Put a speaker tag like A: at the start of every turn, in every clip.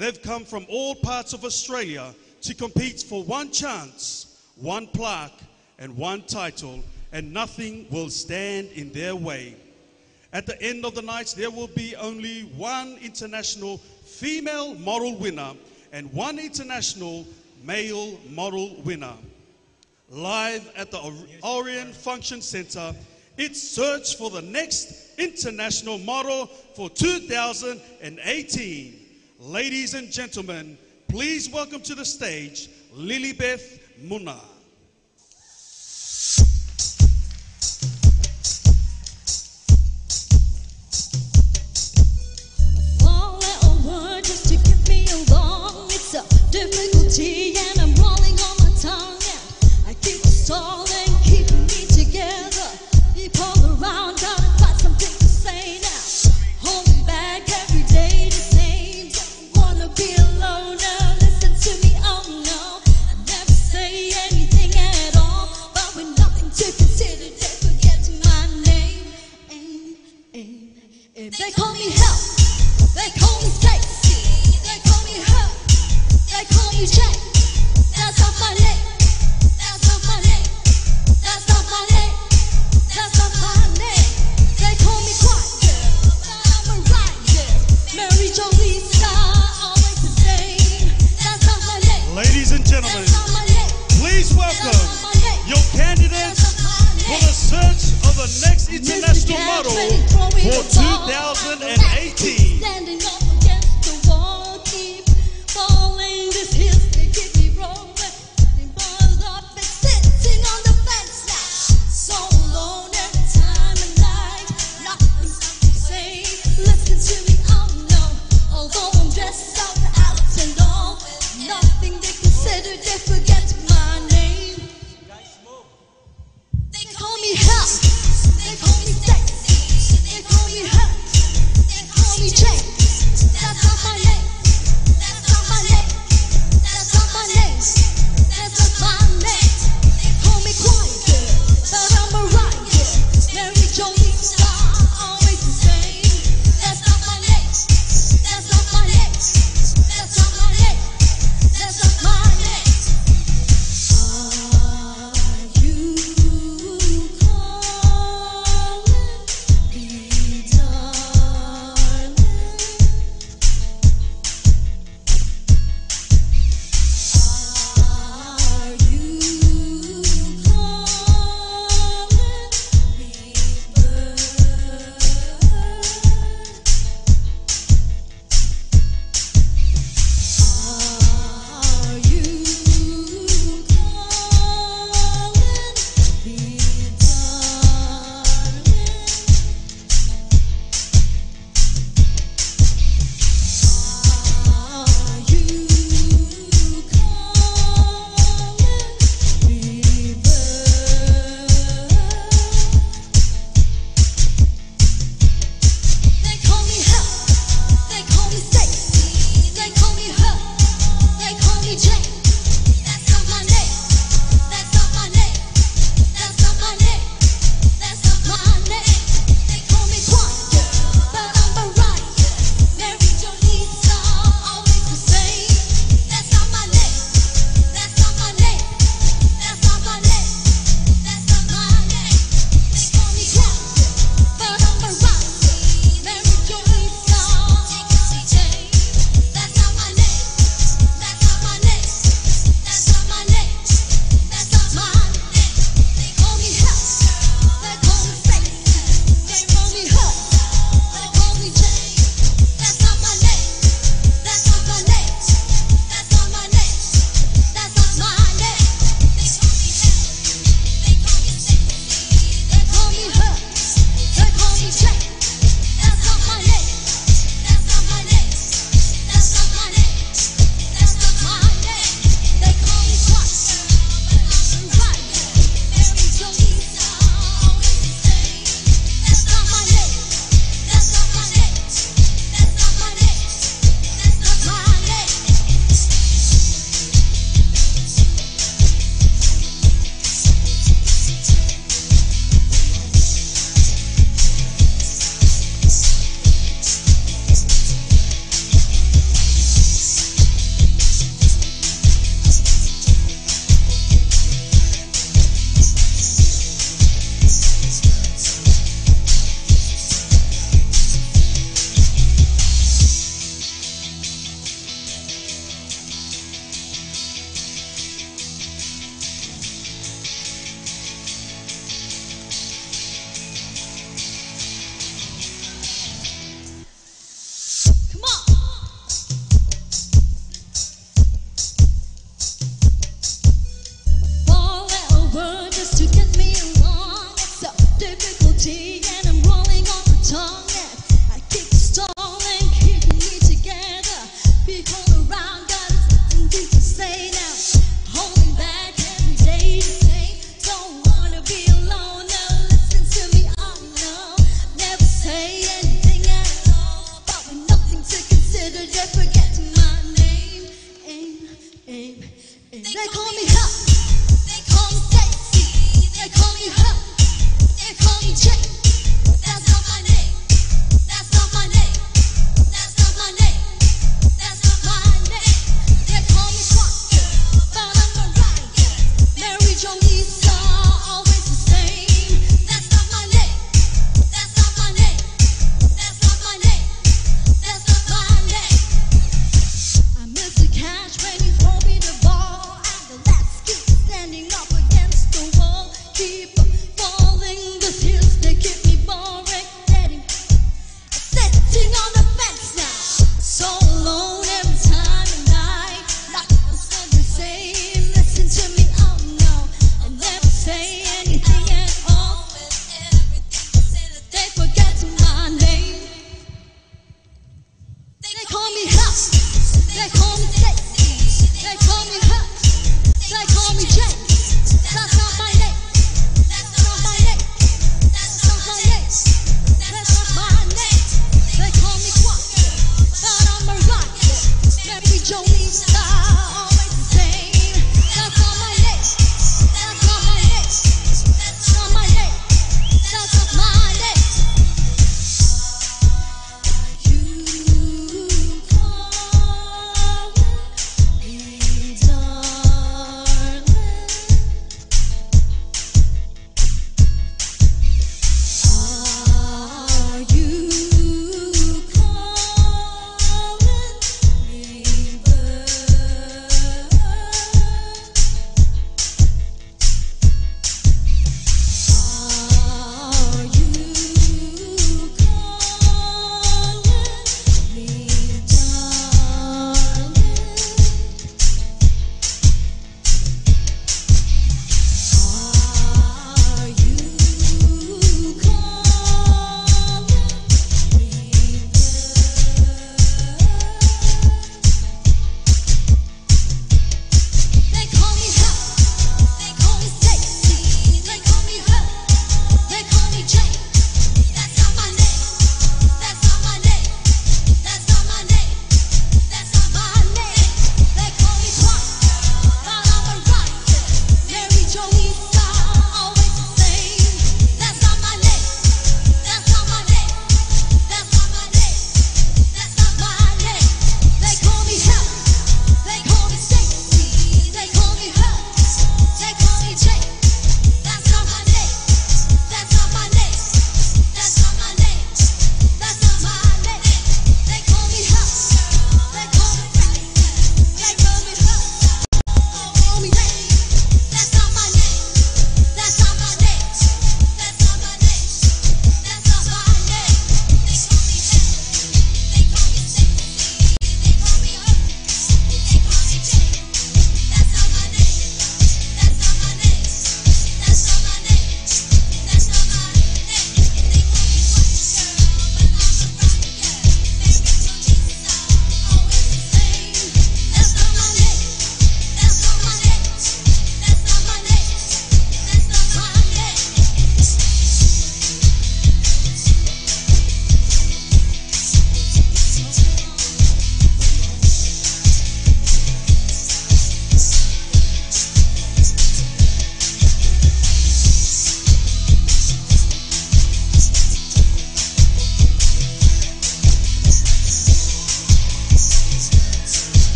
A: They've come from all parts of Australia to compete for one chance, one plaque, and one title, and nothing will stand in their way. At the end of the night, there will be only one international female model winner and one international male model winner. Live at the Orion Function Center, it's search for the next international model for 2018. Ladies and gentlemen, please welcome to the stage, Lilibeth Muna.
B: Difficulty and I'm rolling on my tongue, and I keep stalling, keeping me together. People around gotta find something to say now. Holding back every day the same. Don't wanna be alone now. Listen to me, oh no. I never say anything.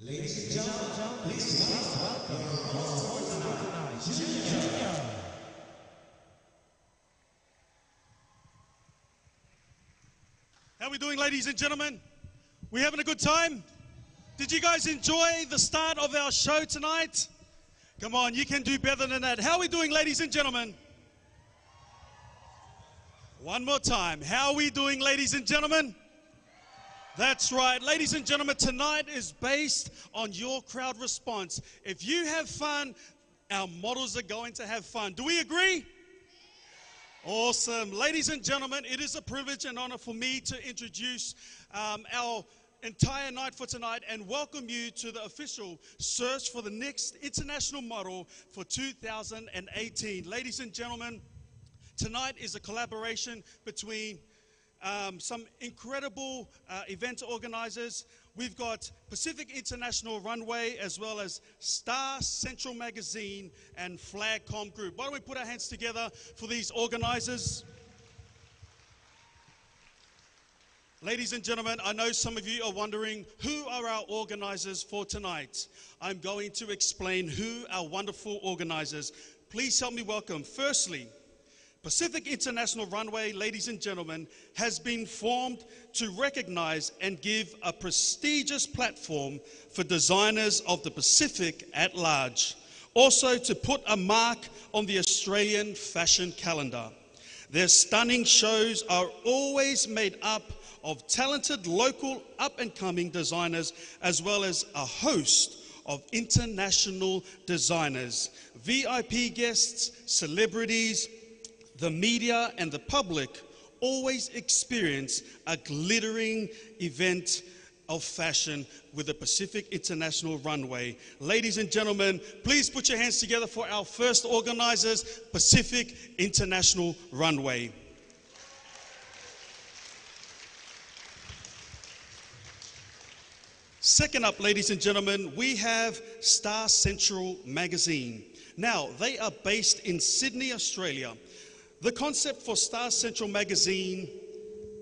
A: How are we doing, ladies and gentlemen? We having a good time? Did you guys enjoy the start of our show tonight? Come on, you can do better than that. How are we doing, ladies and gentlemen? One more time. How are we doing, ladies and gentlemen? That's right. Ladies and gentlemen, tonight is based on your crowd response. If you have fun, our models are going to have fun. Do we agree? Awesome. Ladies and gentlemen, it is a privilege and honor for me to introduce our entire night for tonight and welcome you to the official search for the next international model for 2018. Ladies and gentlemen, tonight is a collaboration between some incredible event organizers. We've got Pacific International Runway as well as Star Central Magazine and Flagcom Group. Why don't we put our hands together for these organizers? Ladies and gentlemen, I know some of you are wondering who are our organizers for tonight. I'm going to explain who our wonderful organizers. Please help me welcome. Firstly, Pacific International Runway, ladies and gentlemen, has been formed to recognize and give a prestigious platform for designers of the Pacific at large. Also to put a mark on the Australian fashion calendar. Their stunning shows are always made up of talented local up-and-coming designers as well as a host of international designers, VIP guests, celebrities. The media and the public always experience a glittering event of fashion with the Pacific International Runway. Ladies and gentlemen, please put your hands together for our first organizers, Pacific International Runway. Second up, ladies and gentlemen, we have Star Central Magazine. Now, they are based in Sydney, Australia. The concept for Star Central Magazine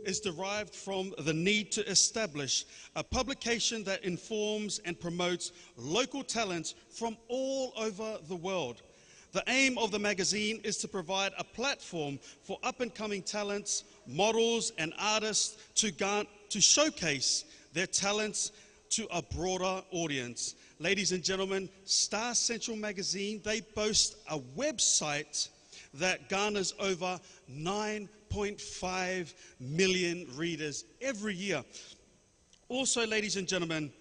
A: is derived from the need to establish a publication that informs and promotes local talents from all over the world. The aim of the magazine is to provide a platform for up-and-coming talents, models, and artists to showcase their talents to a broader audience. Ladies and gentlemen, Star Central Magazine, they boast a website that garners over 9.5 million readers every year. Also, ladies and gentlemen,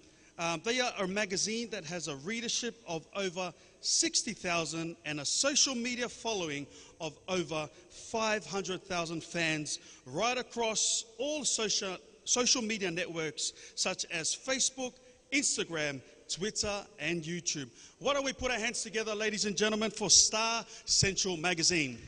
A: they are a magazine that has a readership of over 60,000 and a social media following of over 500,000 fans right across all social media networks such as Facebook, Instagram, Twitter, and YouTube. Why don't we put our hands together, ladies and gentlemen, for Star Central Magazine.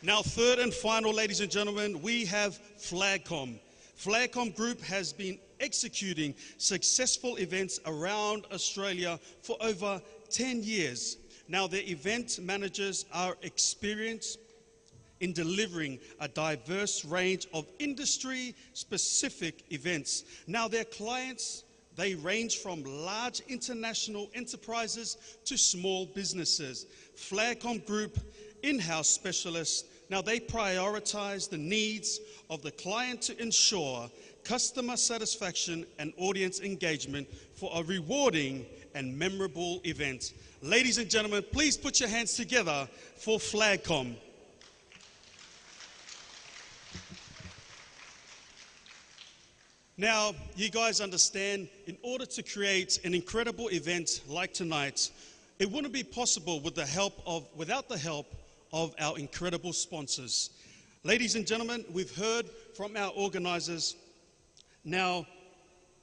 A: Now, third and final, ladies and gentlemen, we have Flagcom. Flagcom Group has been executing successful events around Australia for over 10 years. Now, their event managers are experienced in delivering a diverse range of industry-specific events. Now, their clients, they range from large international enterprises to small businesses. Flagcom Group in-house specialists, now they prioritize the needs of the client to ensure customer satisfaction and audience engagement for a rewarding and memorable event. Ladies and gentlemen, please put your hands together for Flagcom. Now, you guys understand, in order to create an incredible event like tonight, it wouldn't be possible without the help of our incredible sponsors. Ladies and gentlemen, we've heard from our organizers. Now,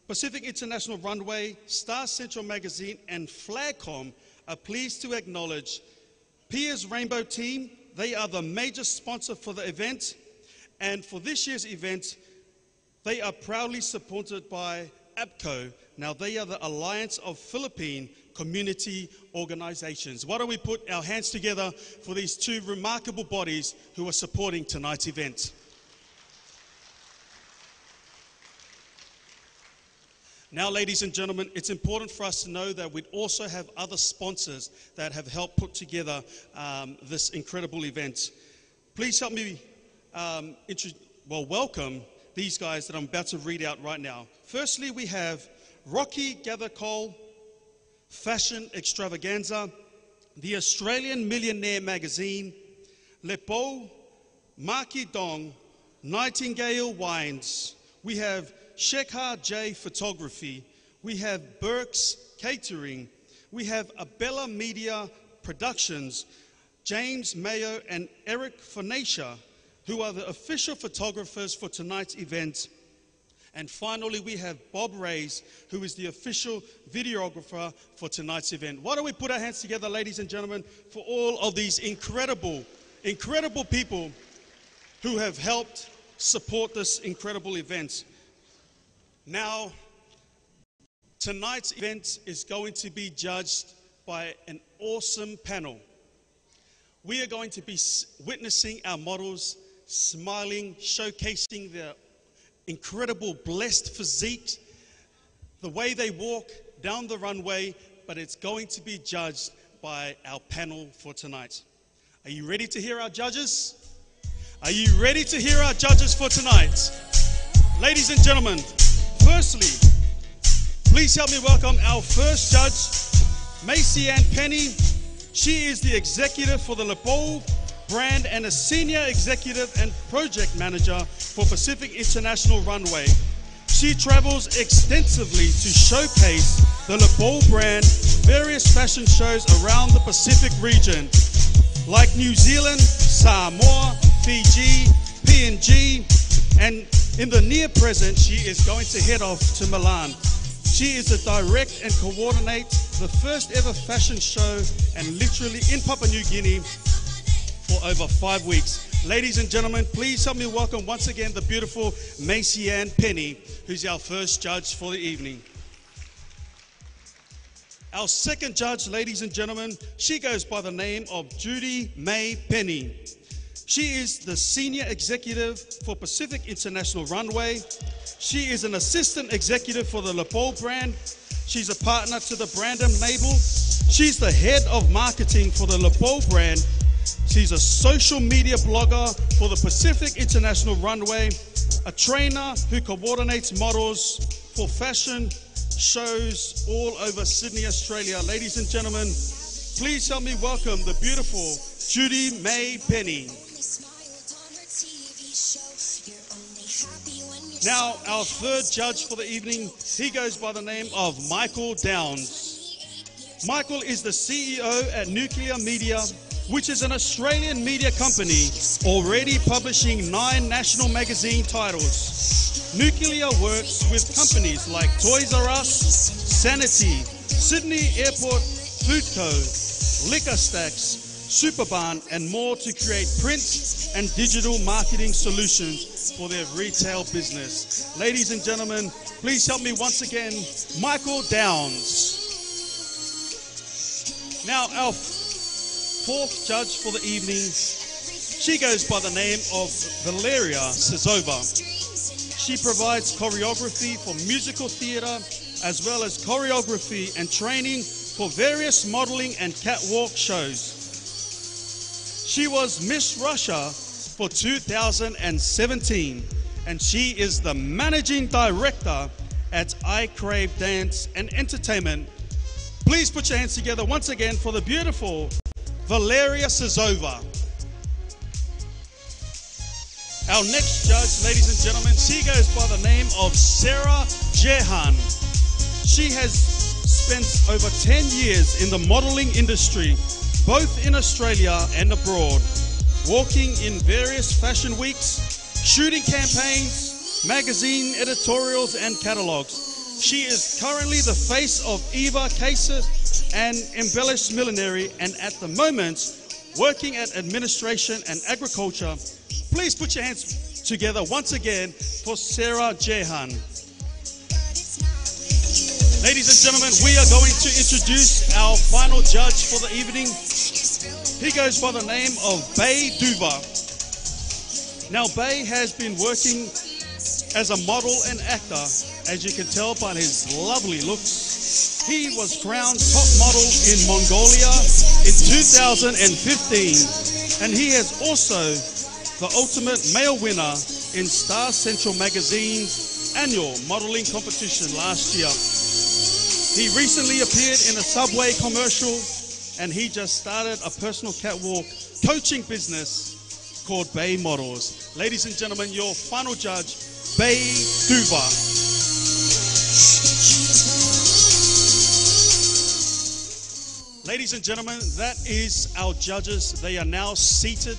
A: Pacific International Runway, Star Central Magazine, and Flagcom are pleased to acknowledge Pia's Rainbow Team. They are the major sponsor for the event, and for this year's event, they are proudly supported by APCO. Now, they are the Alliance of Philippine Community Organizations. Why don't we put our hands together for these two remarkable bodies who are supporting tonight's event. Now, ladies and gentlemen, it's important for us to know that we also have other sponsors that have helped put together this incredible event. Please help me welcome these guys that I'm about to read out right now. Firstly, we have Rocky Gathercole, Fashion Extravaganza, the Australian Millionaire Magazine, Lepo, Maki Dong, Nightingale Wines. We have Shekhar J Photography. We have Burke's Catering. We have Abella Media Productions, James Mayo and Eric Fonacia, who are the official photographers for tonight's event. And finally, we have Bob Rays, who is the official videographer for tonight's event. Why don't we put our hands together, ladies and gentlemen, for all of these incredible people who have helped support this incredible event. Now, tonight's event is going to be judged by an awesome panel. We are going to be witnessing our models smiling, showcasing their incredible blessed physique, the way they walk down the runway, but it's going to be judged by our panel for tonight. Are you ready to hear our judges? Are you ready to hear our judges for tonight? Ladies and gentlemen, firstly, please help me welcome our first judge, Macy Ann Penny. She is the executive for the LeBeau brand and a senior executive and project manager for Pacific International Runway. She travels extensively to showcase the LeBeau brand various fashion shows around the Pacific region, like New Zealand, Samoa, Fiji, PNG, and in the near present, she is going to head off to Milan. She is to direct and coordinate the first ever fashion show and literally in Papua New Guinea for over 5 weeks. Ladies and gentlemen, please help me welcome once again the beautiful Macy Ann Penny, who's our first judge for the evening. Our second judge, ladies and gentlemen, she goes by the name of Judy May Penny. She is the Senior Executive for Pacific International Runway. She is an Assistant Executive for the LeBeau brand. She's a partner to the Brandon label. She's the Head of Marketing for the LeBeau brand. She's a social media blogger for the Pacific International Runway, a trainer who coordinates models for fashion shows all over Sydney, Australia. Ladies and gentlemen, please help me welcome the beautiful Judy May Penny. Now, our third judge for the evening, he goes by the name of Michael Downs. Michael is the CEO at Nuclear Media, which is an Australian media company already publishing 9 national magazine titles. Nuclear works with companies like Toys R Us, Sanity, Sydney Airport Food Co., Liquor Stacks, Superbarn, and more to create print and digital marketing solutions for their retail business. Ladies and gentlemen, please help me once again, Michael Downs. Now, our fourth judge for the evening, she goes by the name of Valeria Sizova. She provides choreography for musical theater, as well as choreography and training for various modeling and catwalk shows. She was Miss Russia for 2017, and she is the Managing Director at I Crave Dance and Entertainment. Please put your hands together once again for the beautiful Valeria Sizova. Our next judge, ladies and gentlemen, she goes by the name of Sarah Jehan. She has spent over 10 years in the modeling industry, both in Australia and abroad, working in various fashion weeks, shooting campaigns, magazine editorials, and catalogs. She is currently the face of Eva Cases and Embellished Millinery, and at the moment, working at Administration and Agriculture. Please put your hands together once again for Sarah Jehan. Ladies and gentlemen, we are going to introduce our final judge for the evening. He goes by the name of Bay Duva. Now, Bay has been working As a model and actor, as you can tell by his lovely looks, he was crowned top model in Mongolia in 2015, and he is also the ultimate male winner in Star Central Magazine's annual modeling competition last year. He recently appeared in a Subway commercial, and he just started a personal catwalk coaching business called Bay Models. Ladies and gentlemen, your final judge, Bay Duva. Ladies and gentlemen, that is our judges. They are now seated.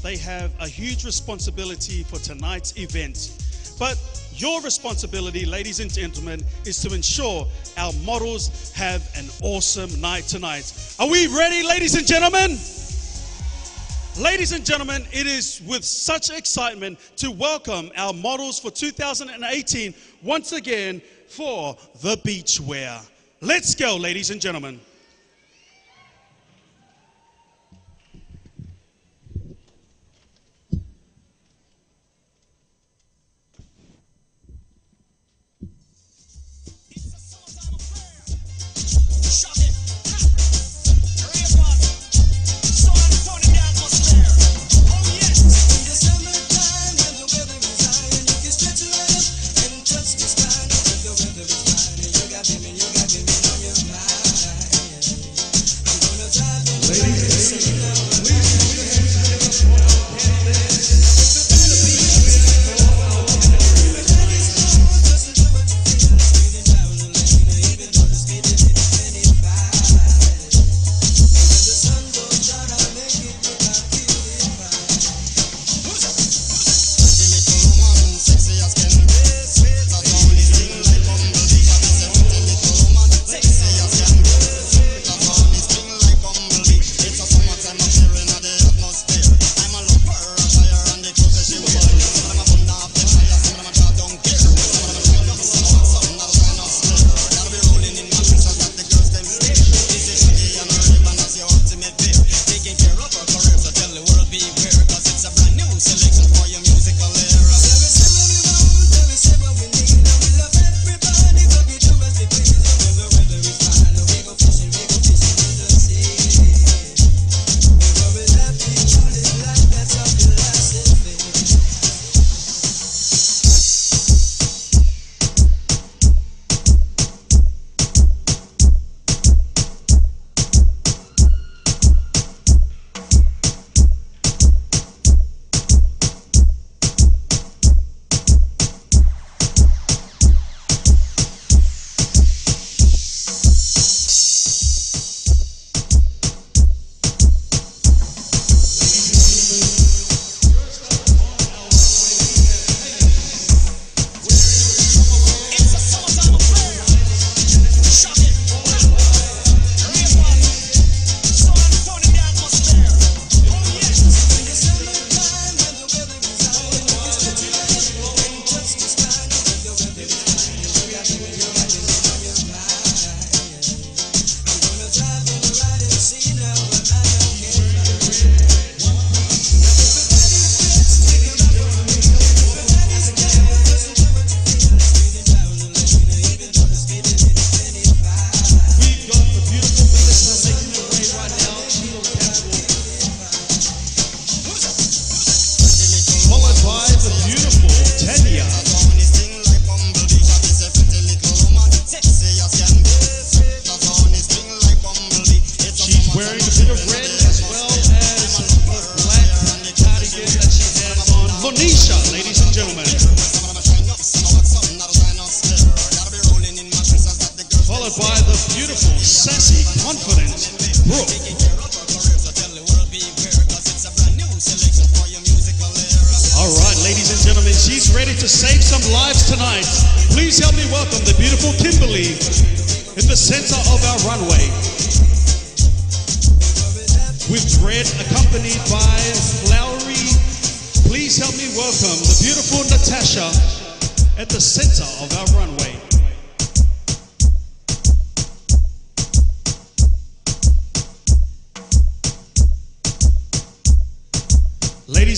A: They have a huge responsibility for tonight's event. But your responsibility, ladies and gentlemen, is to ensure our models have an awesome night tonight. Are we ready, ladies and gentlemen? Ladies and gentlemen, it is with such excitement to welcome our models for 2018 once again for the beachwear. Let's go, ladies and gentlemen.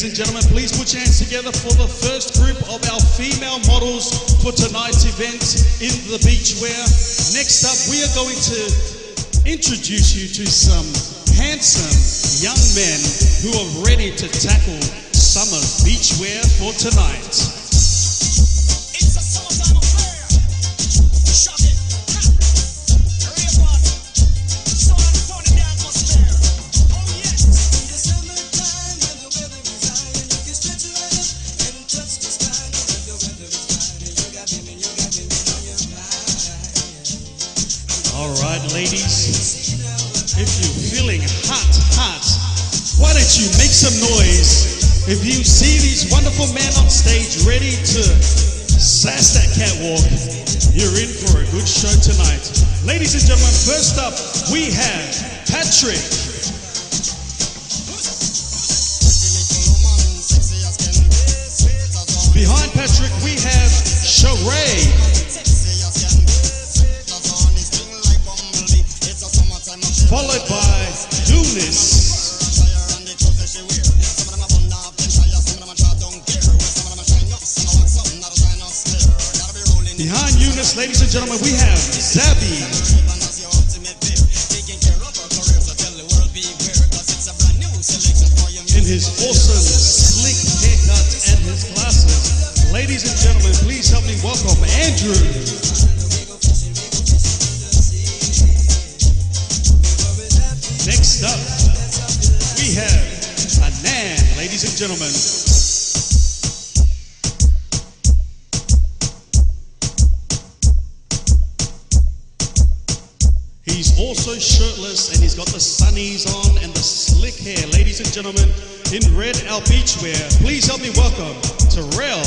A: Ladies and gentlemen, please put your hands together for the first group of our female models for tonight's event in the beachwear. Next up, we are going to introduce you to some handsome young men who are ready to tackle summer beachwear for tonight. All right, ladies, if you're feeling hot, why don't you make some noise? If you see these wonderful men on stage ready to sass that catwalk, you're in for a good show tonight. Ladies and gentlemen, first up, we have Patrick. Behind Patrick, we have Sheree. Followed by Eunice. Behind Eunice, ladies and gentlemen, we have Zabby. In his awesome slick haircut and his glasses. Ladies and gentlemen, please help me welcome Andrew. Next up, we have Anan, ladies and gentlemen. He's also shirtless and he's got the sunnies on and the slick hair. Ladies and gentlemen, in red, our beachwear, please help me welcome Terrell.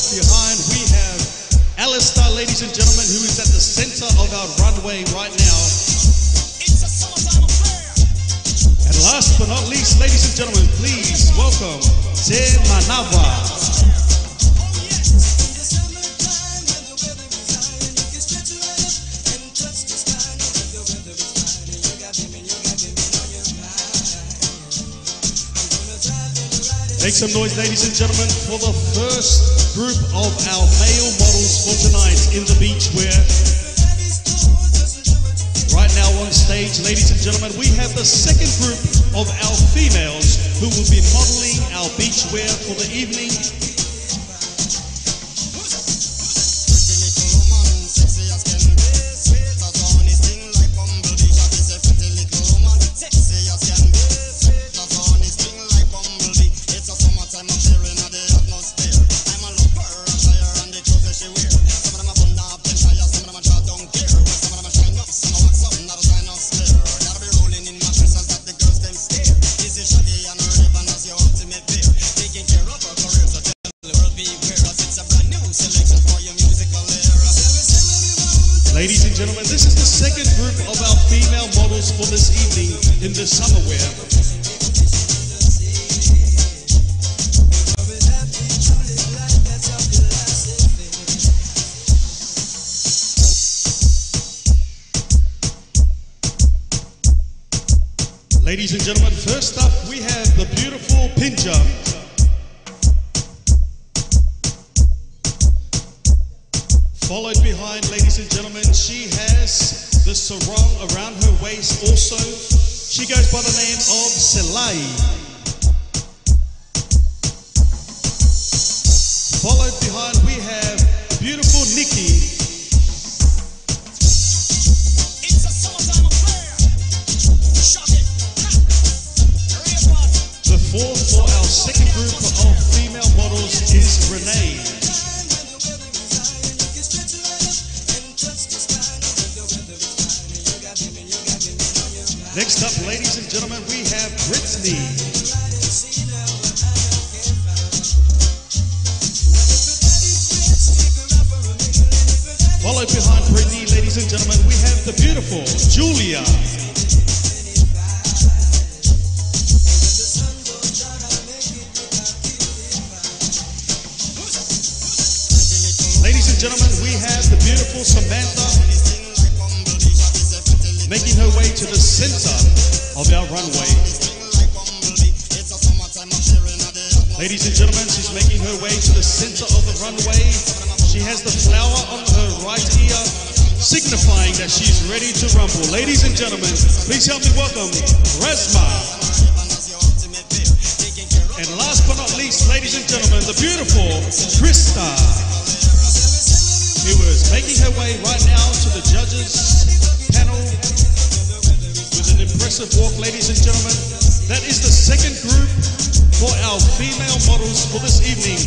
A: Behind we have Alistair, ladies and gentlemen, who is at the center of our runway right now. And last but not least, ladies and gentlemen, please welcome Te Manava. Make some noise, ladies and gentlemen, for the first group of our male models for tonight in the beachwear. Right now on stage, ladies and gentlemen, we have the second group of our females who will be modeling our beachwear for the evening. Ladies and gentlemen, this is the second group of our female models for this evening in the summer wear. Ladies and gentlemen, first up we have the beautiful Pinja. Followed behind, ladies and gentlemen, she has the sarong around her waist also. She goes by the name of Selai. Followed behind, we have beautiful Nikki. The fourth for our second group of female models is Renee. Next up, ladies and gentlemen, we have Brittany. Followed behind Brittany, ladies and gentlemen, we have the beautiful Julia. Ladies and gentlemen, we have the beautiful Samantha. making her way to the center of our runway. Ladies and gentlemen, she's making her way to the center of the runway. She has the flower on her right ear, signifying that she's ready to rumble. Ladies and gentlemen, please help me welcome Resma. And last but not least, ladies and gentlemen, the beautiful Krista, who is making her way right now to the judges panel with an impressive walk, ladies and gentlemen. That is the second group for our female models for this evening.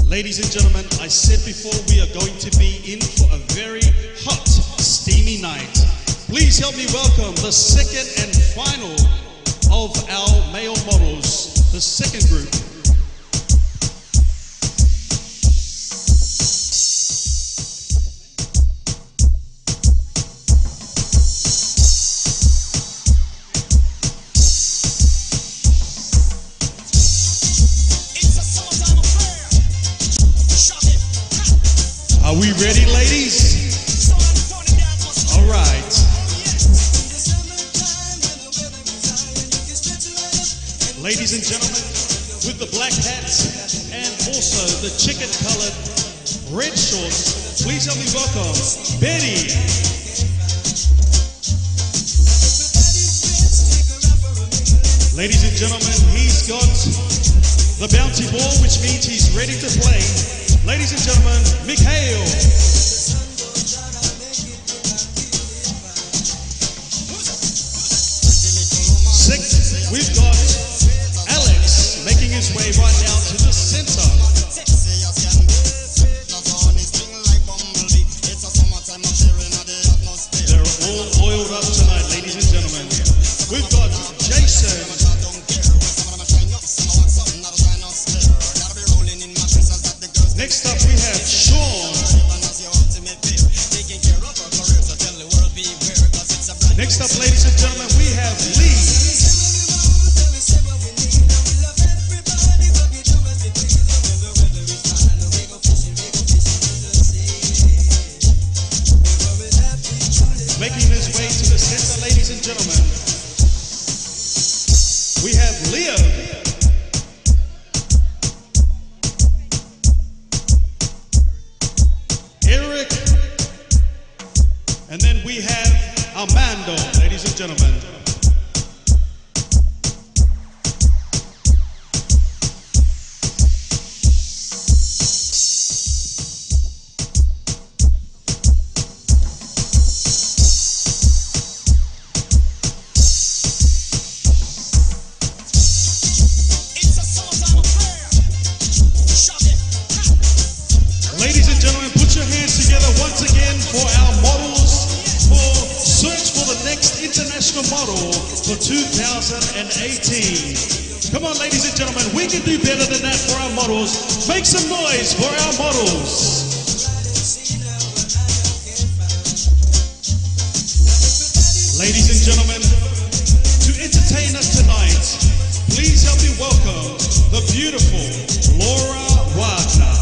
A: Ladies and gentlemen, I said before we are going to be in for a very hot, steamy night. Please help me welcome the second and final of our male models, the second group. Are we ready, ladies? All right. Ladies and gentlemen, with the black hats and also the chicken-colored red shorts, please help me welcome Betty. Ladies and gentlemen, he's got the bouncy ball, which means he's ready to play. Ladies and gentlemen, Mikhail. Sixth, we've got Alex making his way right now to the center. They're all oiled up tonight, ladies and gentlemen. We've got Jason. Next up we have Sean. Next up, ladies and gentlemen, we have Lee. Making his way to the center, ladies and gentlemen, we have Liam. Eric, and then we have Armando, ladies and gentlemen. Ladies and gentlemen, put your hands together once again for our models for Search for the Next International Model for 2018. Come on, ladies and gentlemen, we can do better than that for our models. Make some noise for our models. Ladies and gentlemen, to entertain us tonight, please help me welcome the beautiful Laura Wagner.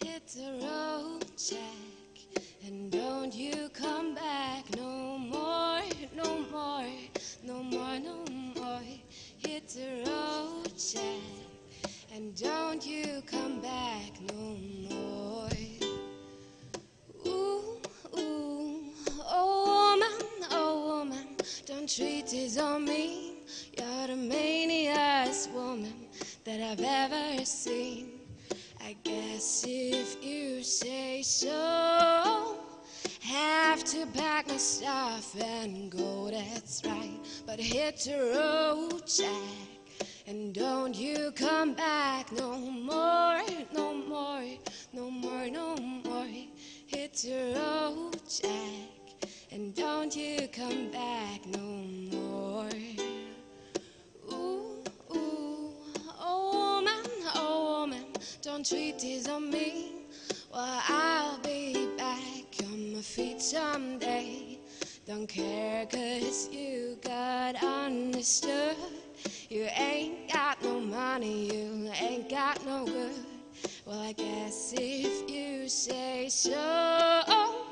B: Hit the road, Jack, and don't you come back no more, no more, no more, no more. Hit the road, Jack, and don't you come back no more. Ooh, ooh, oh woman, don't treat this on me. You're the maniest woman that I've ever seen. I guess if you say so, have to pack my stuff and go, that's right. But hit the road, Jack, and don't you come back no more, no more, no more, no more. Hit
C: hit the road, Jack, and don't you come back no more. Ooh, ooh, oh man, don't treat this on me. Well, I'll be back on my feet someday. Don't care 'cause you got understood. You ain't got no money, you ain't got no good. Well, I guess if you say so,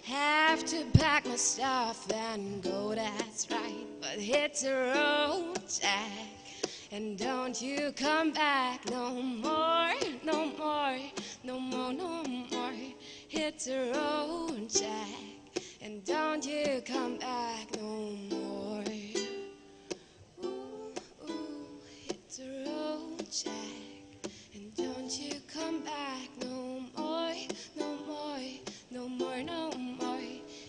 C: have to pack my stuff and go, that's right. But hit the road, Jack, and don't you come back no more, no more, no more, no more. Hit the road, Jack, and don't you come back no more. Ooh, ooh, hit the road, Jack, and don't you come back no more, no more, no more, no more.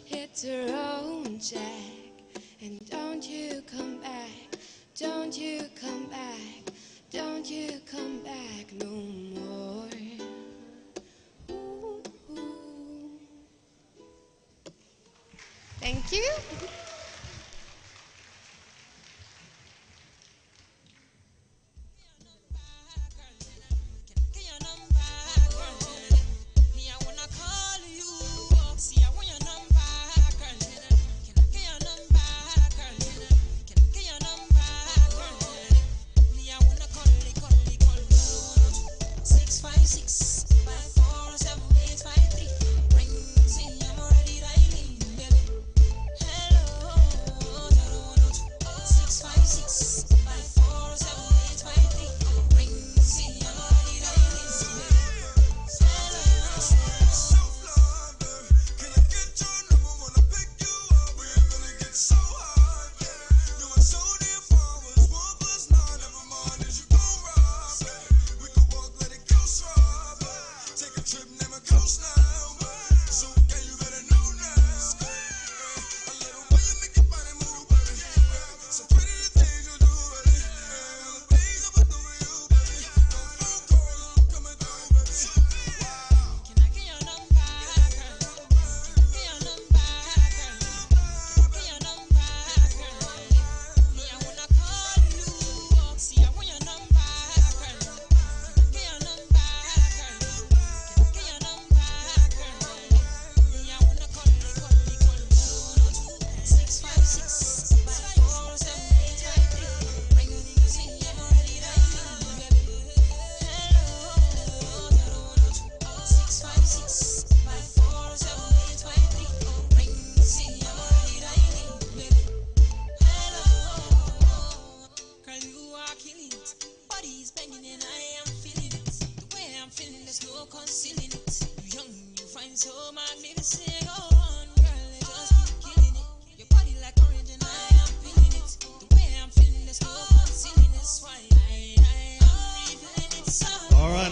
C: Hit the road, Jack, and don't you come back, don't you come back, don't you come back no more. Ooh, ooh. Thank you.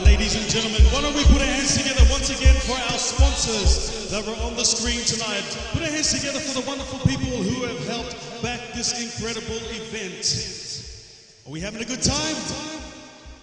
A: Ladies and gentlemen, why don't we put our hands together once again for our sponsors that were on the screen tonight. Put our hands together for the wonderful people who have helped back this incredible event. Are we having a good time?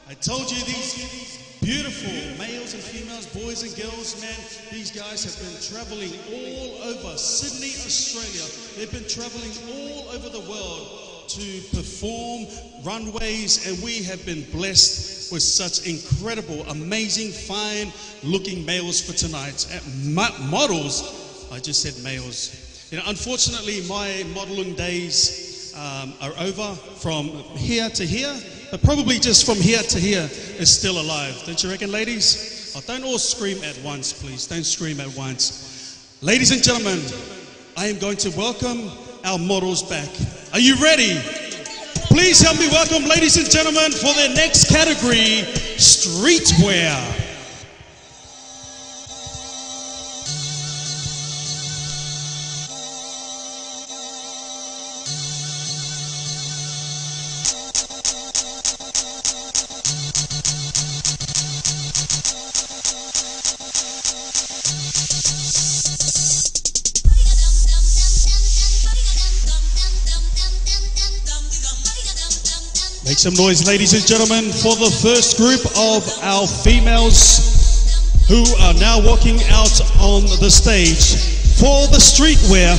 A: I told you these beautiful males and females, boys and girls, man, these guys have been traveling all over Sydney, Australia. They've been traveling all over the world to perform runways, and we have been blessed with such incredible, amazing, fine looking males for tonight. Models, I just said males. You know, unfortunately my modeling days are over from here to here, but probably just from here to here is still alive. Don't you reckon, ladies? Oh, don't all scream at once, please. Don't scream at once. Ladies and gentlemen, I am going to welcome our models back. Are you ready? Please help me welcome, ladies and gentlemen, for their next category, streetwear. Make some noise, ladies and gentlemen, for the first group of our females. who are now walking out on the stage for the streetwear.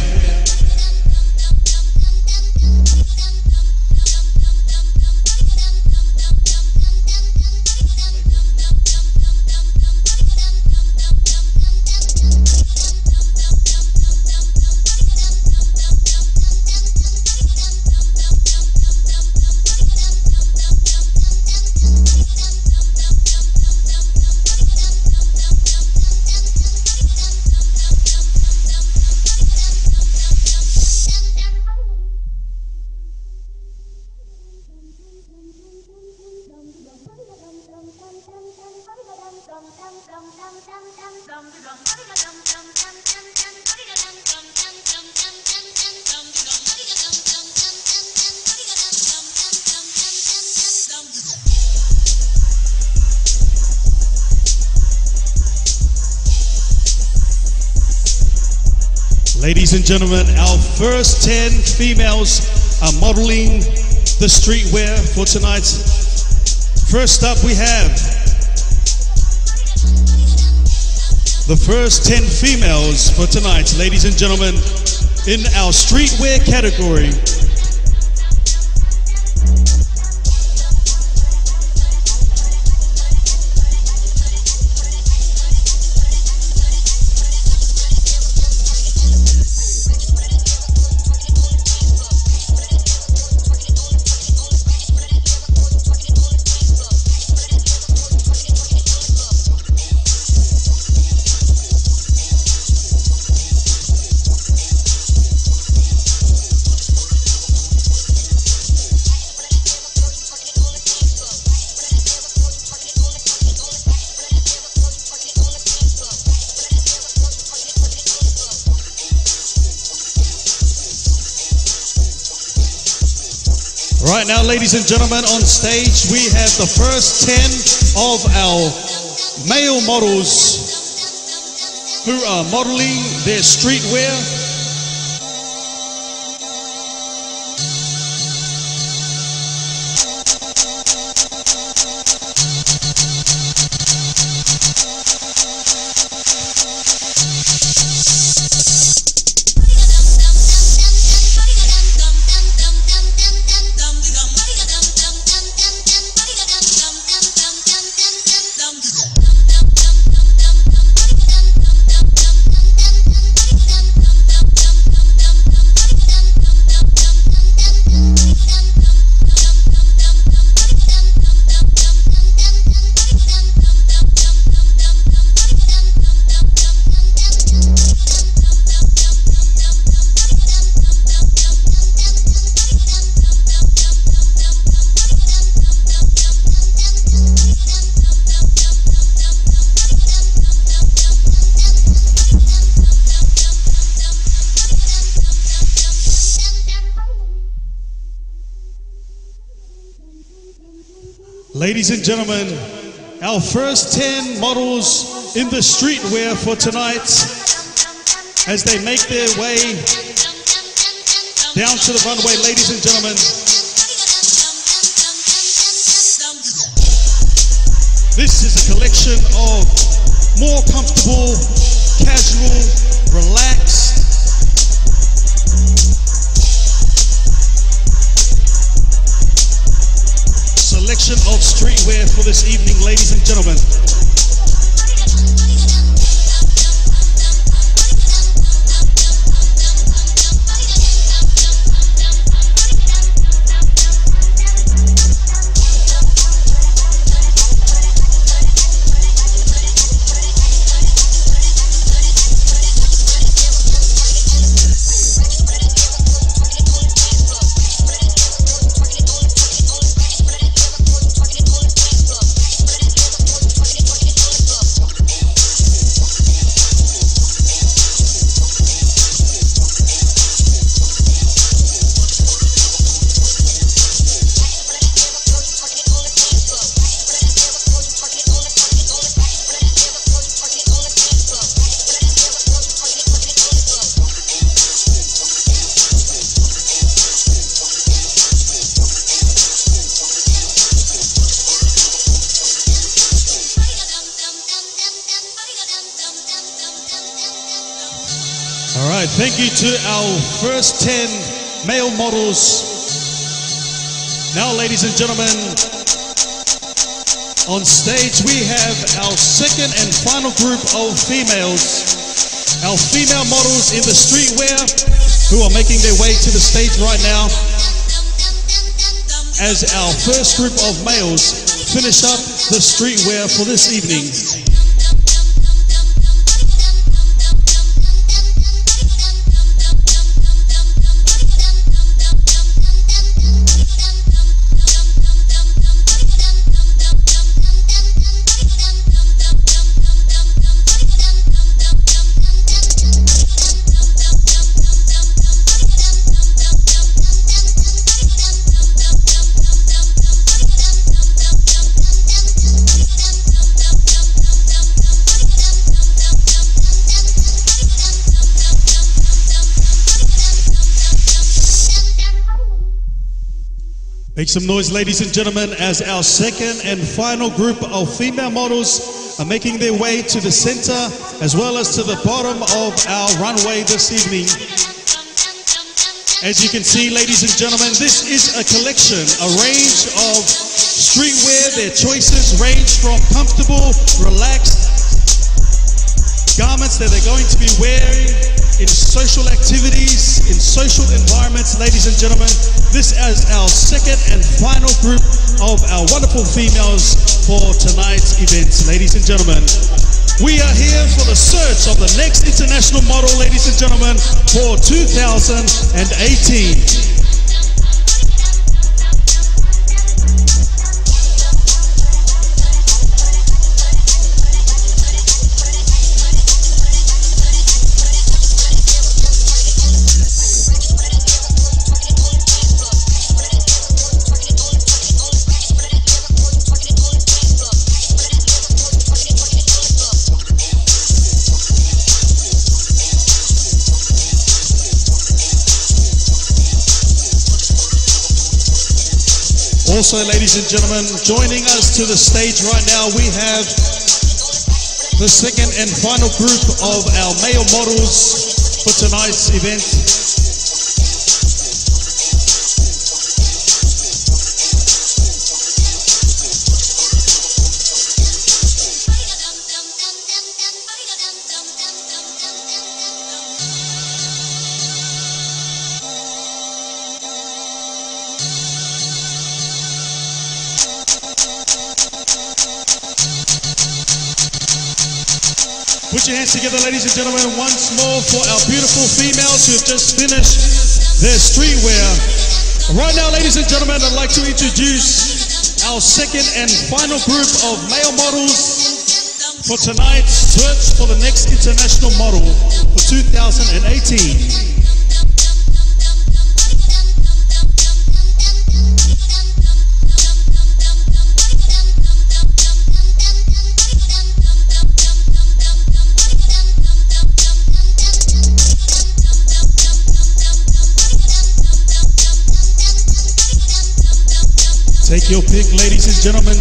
A: Ladies and gentlemen, our first 10 females are modeling the streetwear for tonight. First up we have the first 10 females for tonight, ladies and gentlemen, in our streetwear category. Right now, ladies and gentlemen, on stage we have the first 10 of our male models who are modeling their streetwear. Ladies and gentlemen, our first 10 models in the streetwear for tonight as they make their way down to the runway. Ladies and gentlemen, this is a collection of more comfortable, casual, relaxed, selection of streetwear for this evening, ladies and gentlemen. Thank you to our first 10 male models. Now, ladies and gentlemen, on stage we have our second and final group of females. Our female models in the streetwear who are making their way to the stage right now as our first group of males finish up the streetwear for this evening. Make some noise, ladies and gentlemen, as our second and final group of female models are making their way to the center as well as to the bottom of our runway this evening. As you can see, ladies and gentlemen, this is a collection, a range of streetwear. Their choices range from comfortable, relaxed garments that they're going to be wearing in social activities, in social environments. Ladies and gentlemen, this is our second and final group of our wonderful females for tonight's event. Ladies and gentlemen, we are here for the search of the next international model, ladies and gentlemen, for 2018. Also, ladies and gentlemen, joining us to the stage right now, we have the second and final group of our male models for tonight's event. Put your hands together, ladies and gentlemen, once more for our beautiful females who have just finished their streetwear. Right now, ladies and gentlemen, I'd like to introduce our second and final group of male models for tonight's search for the next international model for 2018. Take your pick, ladies and gentlemen.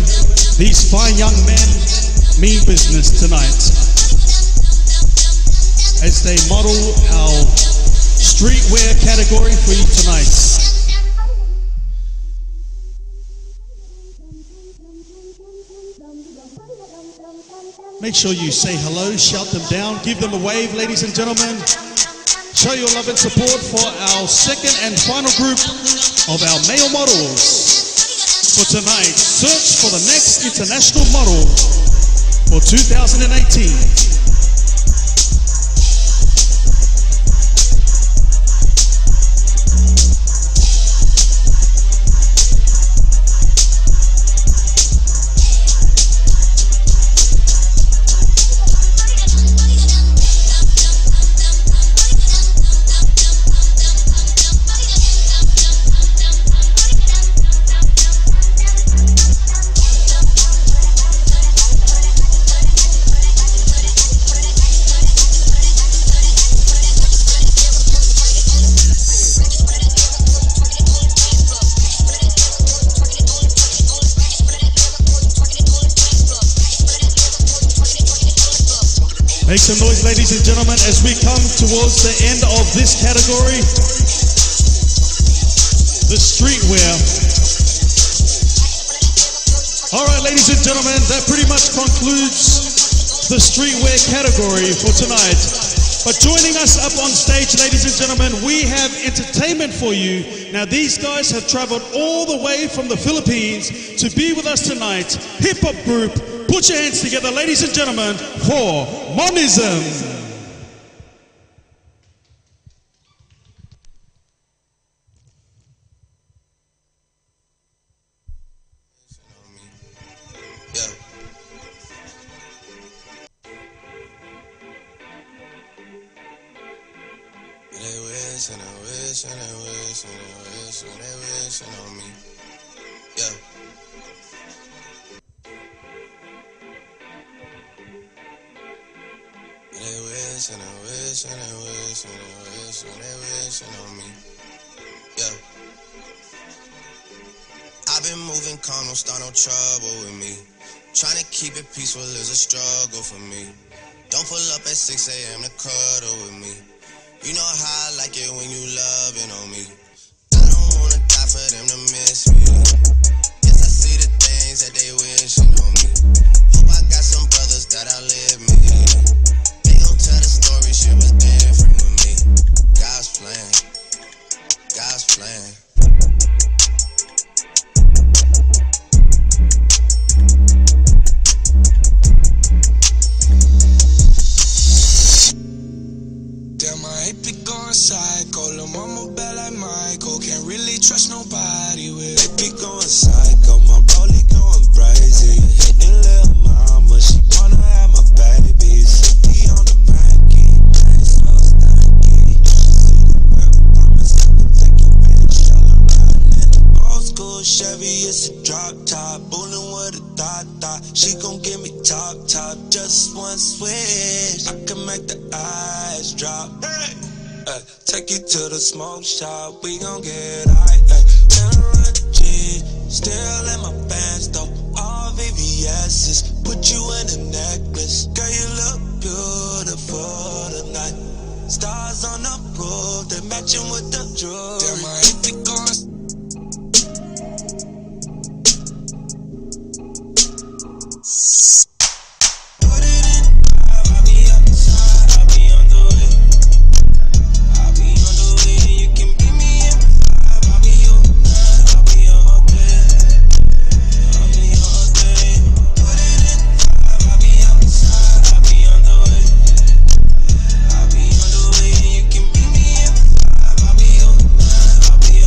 A: These fine young men mean business tonight as they model our streetwear category for you tonight. Make sure you say hello, shout them down, give them a wave, ladies and gentlemen. Show your love and support for our second and final group of our male models for tonight's search for the next international model for 2018. Make some noise, ladies and gentlemen, as we come towards the end of this category, the streetwear. All right, ladies and gentlemen, that pretty much concludes the streetwear category for tonight. But joining us up on stage, ladies and gentlemen, we have entertainment for you. Now, these guys have traveled all the way from the Philippines to be with us tonight. Hip-hop group, put your hands together, ladies and gentlemen, for Monism.
D: And I wish, and I wish, and I wish, and they wishing on me. Yeah. They wish, and I wish, and I wish, and I wish, and they wishing on me. Yeah. I've been moving calm, don't start no trouble with me. Trying to keep it peaceful is a struggle for me. Don't pull up at 6 a.m. to cuddle with me. You know how I like it when you loving on me. I don't wanna die for them to miss me. Yes, I see the things that they wishing on me. Hope I got some brothers that outlive me. They gon' tell the story, shit was different with me. God's plan, God's plan.
E: I hate be going psycho, lil' mama bad like Michael. Can't really trust nobody with it. Be going psycho, my rollie going crazy. Hitting lil' mama, she wanna have my baby. Sippy on the backy, ain't so stanky. Promise I can take you with a shell riding in the old school Chevy, it's a drop top. Bullin' with a thought. She gon' give me top, just one switch. I can make the eyes drop. Take you to the smoke shop, we gon' get high. G, still in my pants though, all VVS's. Put you in a necklace, girl you look beautiful tonight. Stars on the roof, they matching with the jewelry. Damn, I hate be going.
D: I'll be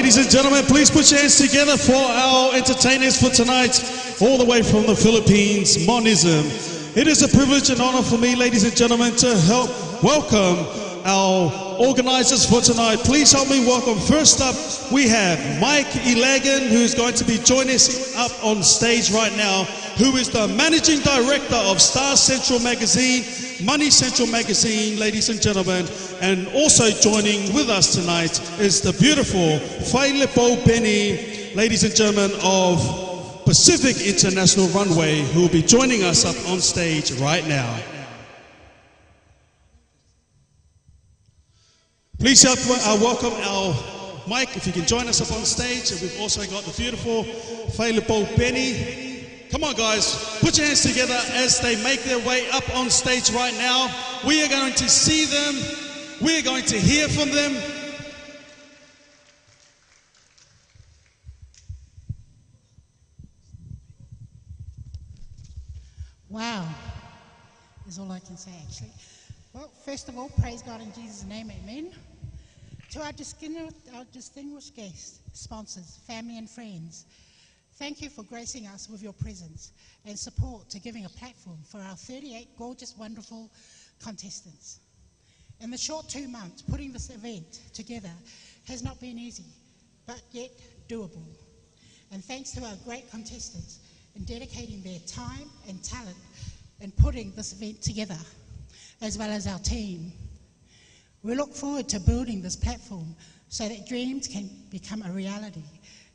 A: ladies and gentlemen, please put your hands together for our entertainers for tonight, all the way from the Philippines, Monism. It is a privilege and honor for me, ladies and gentlemen, to help welcome our organizers for tonight. Please help me welcome. First up, we have Mike Ilagan, who's going to be joining us up on stage right now, who is the Managing Director of Star Central Magazine, Money Central Magazine, ladies and gentlemen. And also joining with us tonight is the beautiful Failepo Benny, ladies and gentlemen, of Pacific International Runway, who will be joining us up on stage right now. Please help welcome our Mike, if you can join us up on stage. And we've also got the beautiful Failepo Benny. Come on, guys, put your hands together as they make their way up on stage right now. We are going to see them. We are going to hear from them.
F: Wow, is all I can say, actually. Well, first of all, praise God in Jesus' name, amen. To our distinguished guests, sponsors, family and friends, thank you for gracing us with your presence and support to giving a platform for our 38 gorgeous, wonderful contestants. In the short 2 months, putting this event together has not been easy, but yet doable. And thanks to our great contestants in dedicating their time and talent in putting this event together, as well as our team. We look forward to building this platform so that dreams can become a reality.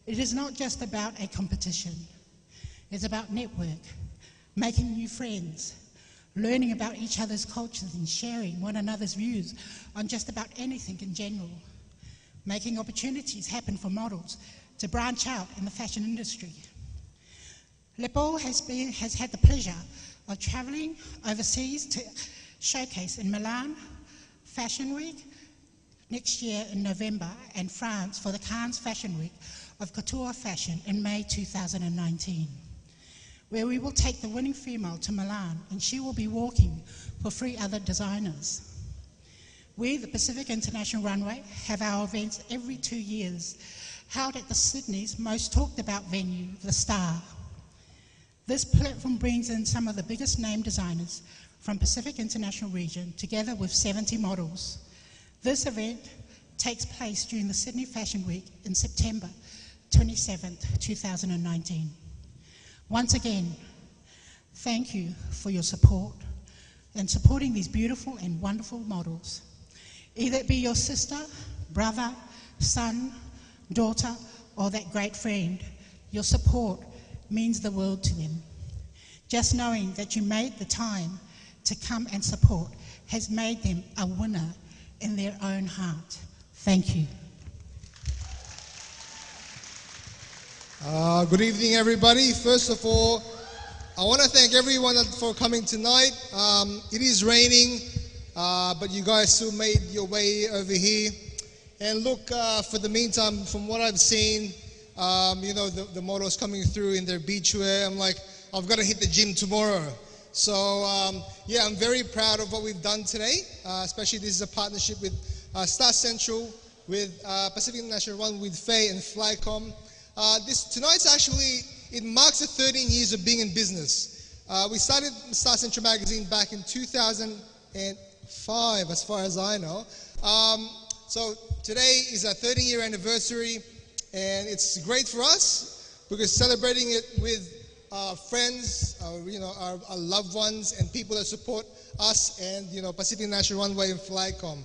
F: It is not just about a competition. It's about network, making new friends, learning about each other's cultures and sharing one another's views on just about anything in general, making opportunities happen for models to branch out in the fashion industry. Lepo has had the pleasure of traveling overseas to showcase in Milan Fashion Week next year in November, and France for the Cannes Fashion Week of Couture Fashion in May 2019, where we will take the winning female to Milan and she will be walking for 3 other designers. We, the Pacific International Runway, have our events every 2 years, held at the Sydney's most talked about venue, The Star. This platform brings in some of the biggest name designers from Pacific International region, together with 70 models. This event takes place during the Sydney Fashion Week in September 27th, 2019. Once again, thank you for your support and supporting these beautiful and wonderful models. Either it be your sister, brother, son, daughter, or that great friend, your support means the world to them. Just knowing that you made the time to come and support has made them a winner in their own heart. Thank you.
G: Good evening, everybody. First of all, I want to thank everyone for coming tonight. It is raining, but you guys still made your way over here. And look, for the meantime, from what I've seen, you know, the models coming through in their beachwear, I'm like, I've got to hit the gym tomorrow. So, yeah, I'm very proud of what we've done today, especially this is a partnership with Star Central, with Pacific International Run, with Faye and Flycom. Tonight's actually, it marks the 13 years of being in business. We started Star Central Magazine back in 2005, as far as I know. So today is our 13-year anniversary, and it's great for us because celebrating it with our friends, you know, our loved ones, and people that support us, and you know, Pacific National Runway and Flycom.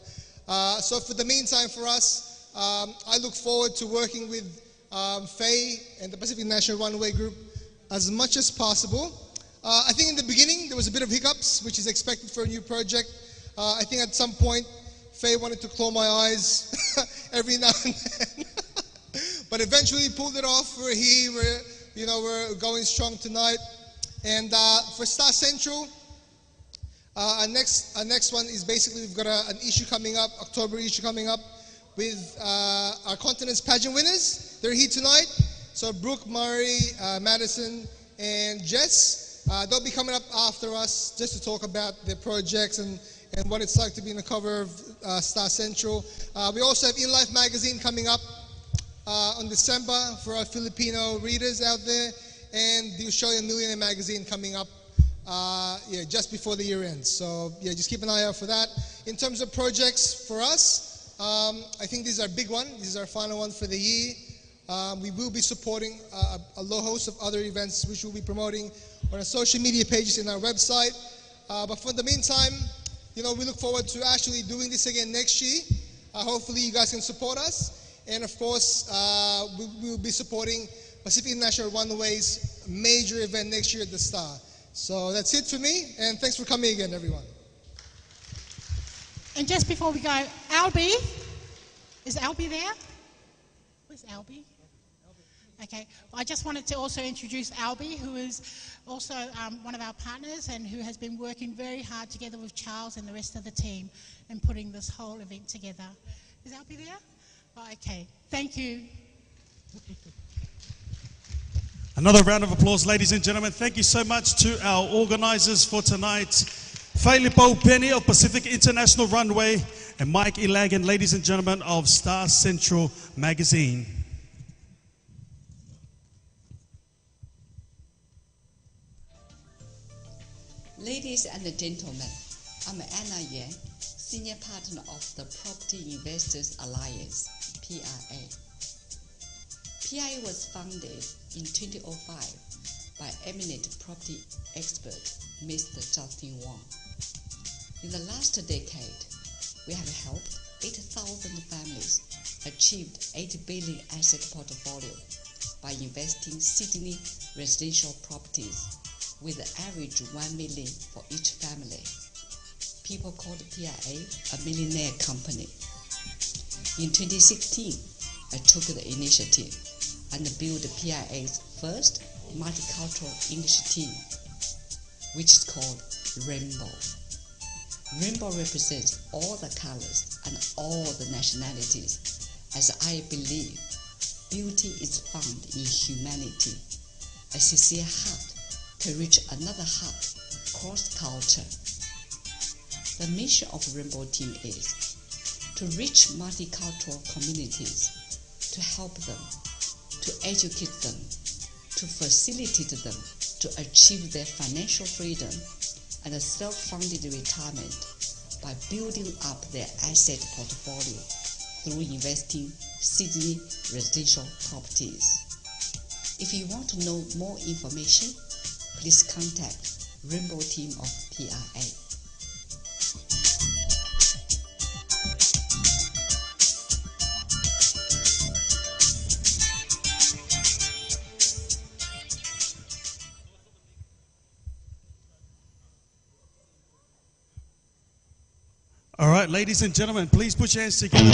G: So for the meantime, for us, I look forward to working with Faye and the Pacific National Runway Group as much as possible. I think in the beginning there was a bit of hiccups, which is expected for a new project. I think at some point Faye wanted to claw my eyes every now and then, but eventually pulled it off. We're here. We're going strong tonight. And for Star Central, our next one is basically we've got an issue coming up, October issue coming up, with our Continent's pageant winners. They're here tonight. So Brooke, Murray, Madison, and Jess, they'll be coming up after us just to talk about their projects and what it's like to be in the cover of Star Central. We also have In Life magazine coming up on December for our Filipino readers out there, and the Australian Millionaire magazine coming up just before the year ends. So just keep an eye out for that. In terms of projects for us, I think this is our big one. This is our final one for the year. We will be supporting a low host of other events which we'll be promoting on our social media pages and our website. But for the meantime, we look forward to actually doing this again next year. Hopefully you guys can support us. And of course, we will be supporting Pacific International Runway's major event next year at the Star. So that's it for me, and thanks for coming again, everyone.
F: And just before we go, Albie, is Albie there? Where's Albie? Okay, I just wanted to also introduce Albie, who is also one of our partners and who has been working very hard together with Charles and the rest of the team in putting this whole event together. Is Albie there? Oh, okay, thank you.
A: Another round of applause, ladies and gentlemen. Thank you so much to our organizers for tonight. Felipo Penny of Pacific International Runway and Mike Ilagan, ladies and gentlemen, of Star Central Magazine.
H: Ladies and gentlemen, I'm Anna Yuan, Senior Partner of the Property Investors Alliance, PRA. PRA was founded in 2005 by eminent property expert Mr. Justin Wong. In the last decade, we have helped 8,000 families achieve 8 billion asset portfolio by investing Sydney residential properties with an average 1 million for each family. People called PRA a millionaire company. In 2016, I took the initiative and built PRA's first multicultural initiative, which is called Rainbow. Rainbow represents all the colors and all the nationalities, as I believe beauty is found in humanity. A sincere heart can reach another heart cross culture. The mission of Rainbow Team is to reach multicultural communities, to help them, to educate them, to facilitate them to achieve their financial freedom and a self-funded retirement by building up their asset portfolio through investing Sydney residential properties. If you want to know more information, please contact Rainbow Team of PRA.
A: All right, ladies and gentlemen, please put your hands together.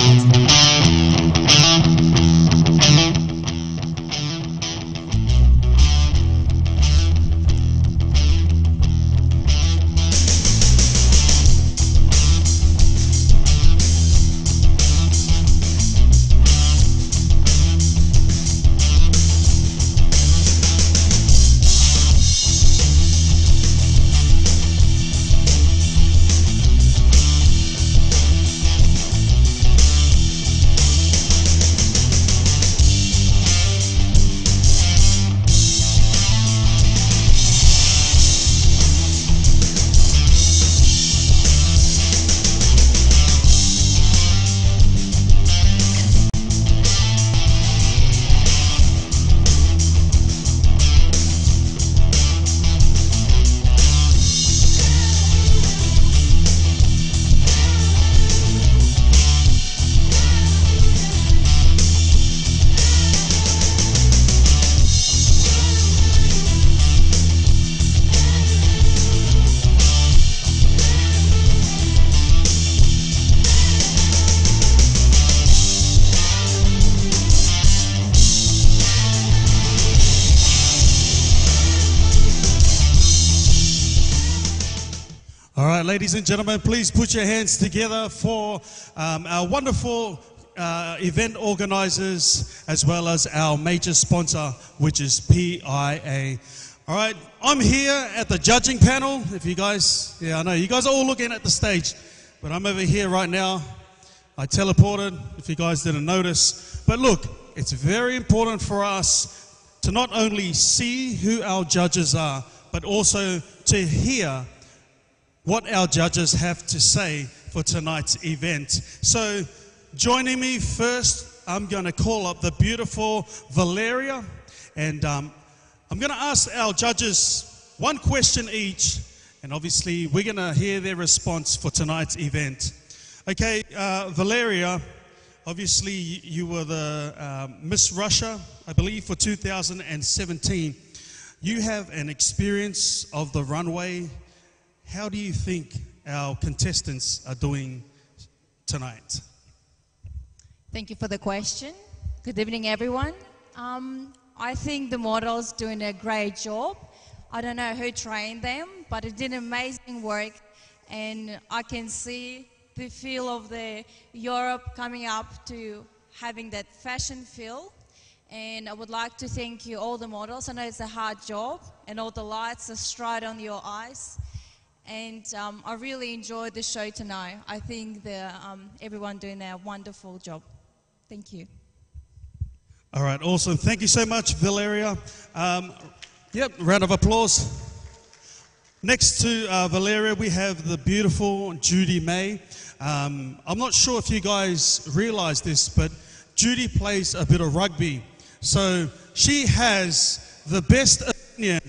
A: Ladies and gentlemen, please put your hands together for our wonderful event organizers as well as our major sponsor, which is PIA. All right, I'm here at the judging panel. If you guys, I know you guys are all looking at the stage, but I'm over here right now. I teleported, if you guys didn't notice. But look, it's very important for us to not only see who our judges are, but also to hear what our judges have to say for tonight's event. So joining me first, I'm going to call up the beautiful Valeria, and I'm going to ask our judges one question each, and obviously we're going to hear their response for tonight's event. Okay, Valeria, obviously you were the Miss Russia, I believe, for 2017. You have an experience of the runway. How do you think our contestants are doing tonight?
I: Thank you for the question. Good evening, everyone. I think the models doing a great job. I don't know who trained them, but it did amazing work, and I can see the feel of the Europe coming up to having that fashion feel. And I would like to thank you, all the models. I know it's a hard job, and all the lights are straight on your eyes. And I really enjoyed the show tonight. I think everyone doing a wonderful job. Thank you.
A: All right, awesome. Thank you so much, Valeria. Yep, round of applause. Next to Valeria, we have the beautiful Judy May. I'm not sure if you guys realize this, but Judy plays a bit of rugby. So she has the best opinion,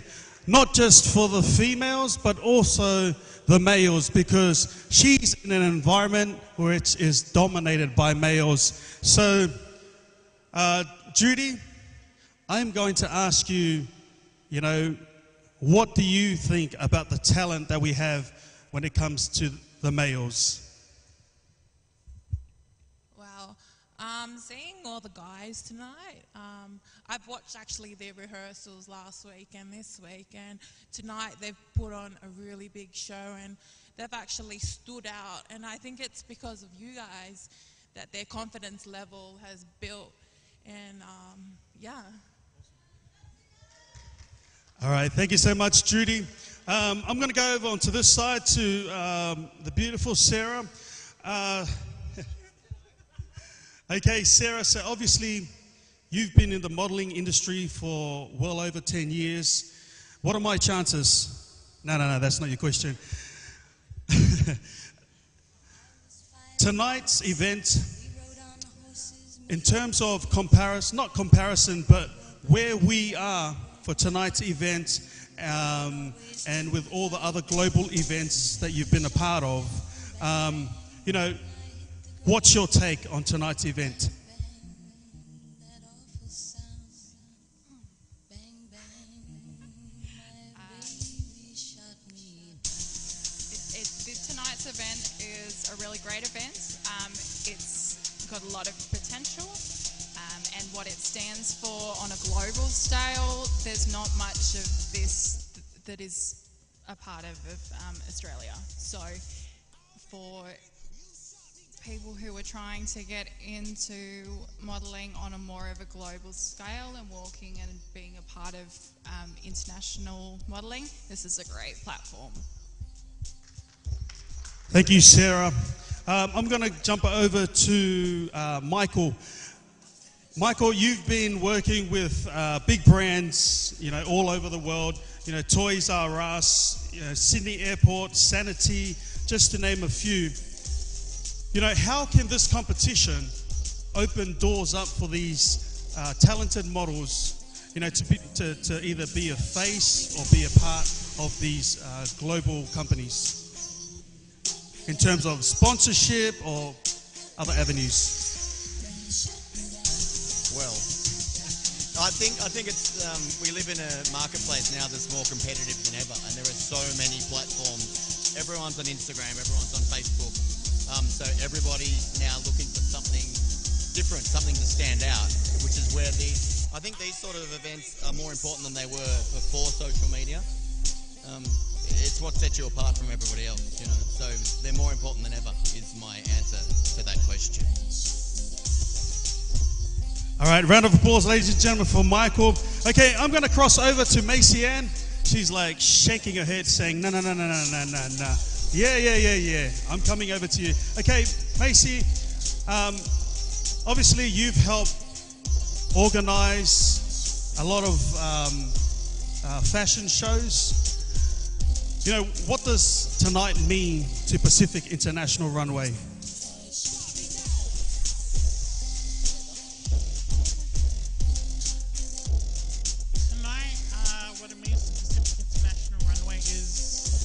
A: not just for the females, but also the males, because she's in an environment where it is dominated by males. So, Judy, I'm going to ask you, what do you think about the talent that we have when it comes to the males?
J: Wow. Seeing all the guys tonight, I've watched actually their rehearsals last week and this week, and tonight they've put on a really big show and they've actually stood out, and I think it's because of you guys that their confidence level has built, and yeah.
A: All right, thank you so much, Judy. I'm going to go over onto this side to the beautiful Sarah. Okay, Sarah, so obviously you've been in the modeling industry for well over 10 years. What are my chances? No, that's not your question. Tonight's event, in terms of comparison, but where we are for tonight's event, and with all the other global events that you've been a part of, what's your take on tonight's event?
J: Tonight's event is a really great event. It's got a lot of potential, and what it stands for on a global scale, there's not much of this that is a part of Australia. So for people who are trying to get into modelling on a more of a global scale and walking and being a part of international modelling, this is a great platform.
A: Thank you, Sarah. I'm going to jump over to Michael. Michael, you've been working with big brands, all over the world. Toys R Us, Sydney Airport, Sanity, just to name a few. How can this competition open doors up for these talented models, to either be a face or be a part of these global companies in terms of sponsorship or other avenues?
K: Well, I think it's we live in a marketplace now that's more competitive than ever, and there are so many platforms. Everyone's on Instagram, everyone's on Facebook, so everybody's now looking for something different, something to stand out, which is where I think these sort of events are more important than they were before social media. It's what sets you apart from everybody else, so they're more important than ever is my answer to that question.
A: All right, round of applause, ladies and gentlemen, for Michael. Okay, I'm going to cross over to Macy Ann. She's like shaking her head saying, no. Yeah. I'm coming over to you. Okay, Macy, obviously you've helped organize a lot of fashion shows. You know, what does tonight mean to Pacific International Runway?
L: Tonight, what it means to Pacific International Runway is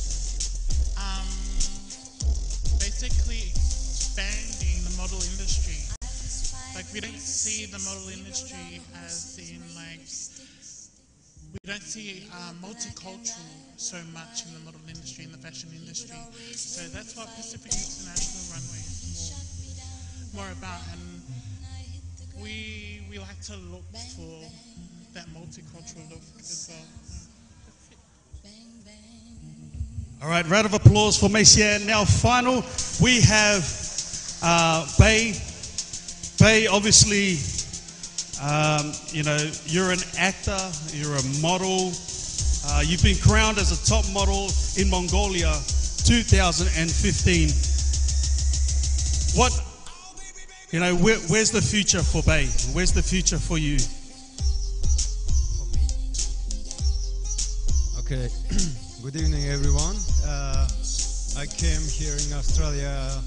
L: basically expanding the model industry. Like, we don't see the model industry as in, like, we don't see multicultural so much in the model industry, in the fashion industry. So that's what Pacific International Runway is more about. And we like to look for that multicultural look as well.
A: All right, round of applause for Messier. Now, final, we have Bay. Bay, obviously, you know, you're an actor, you're a model. You've been crowned as a top model in Mongolia 2015. What, you know, where's the future for Bay? Where's the future for you?
M: Okay, good evening everyone. I came here in Australia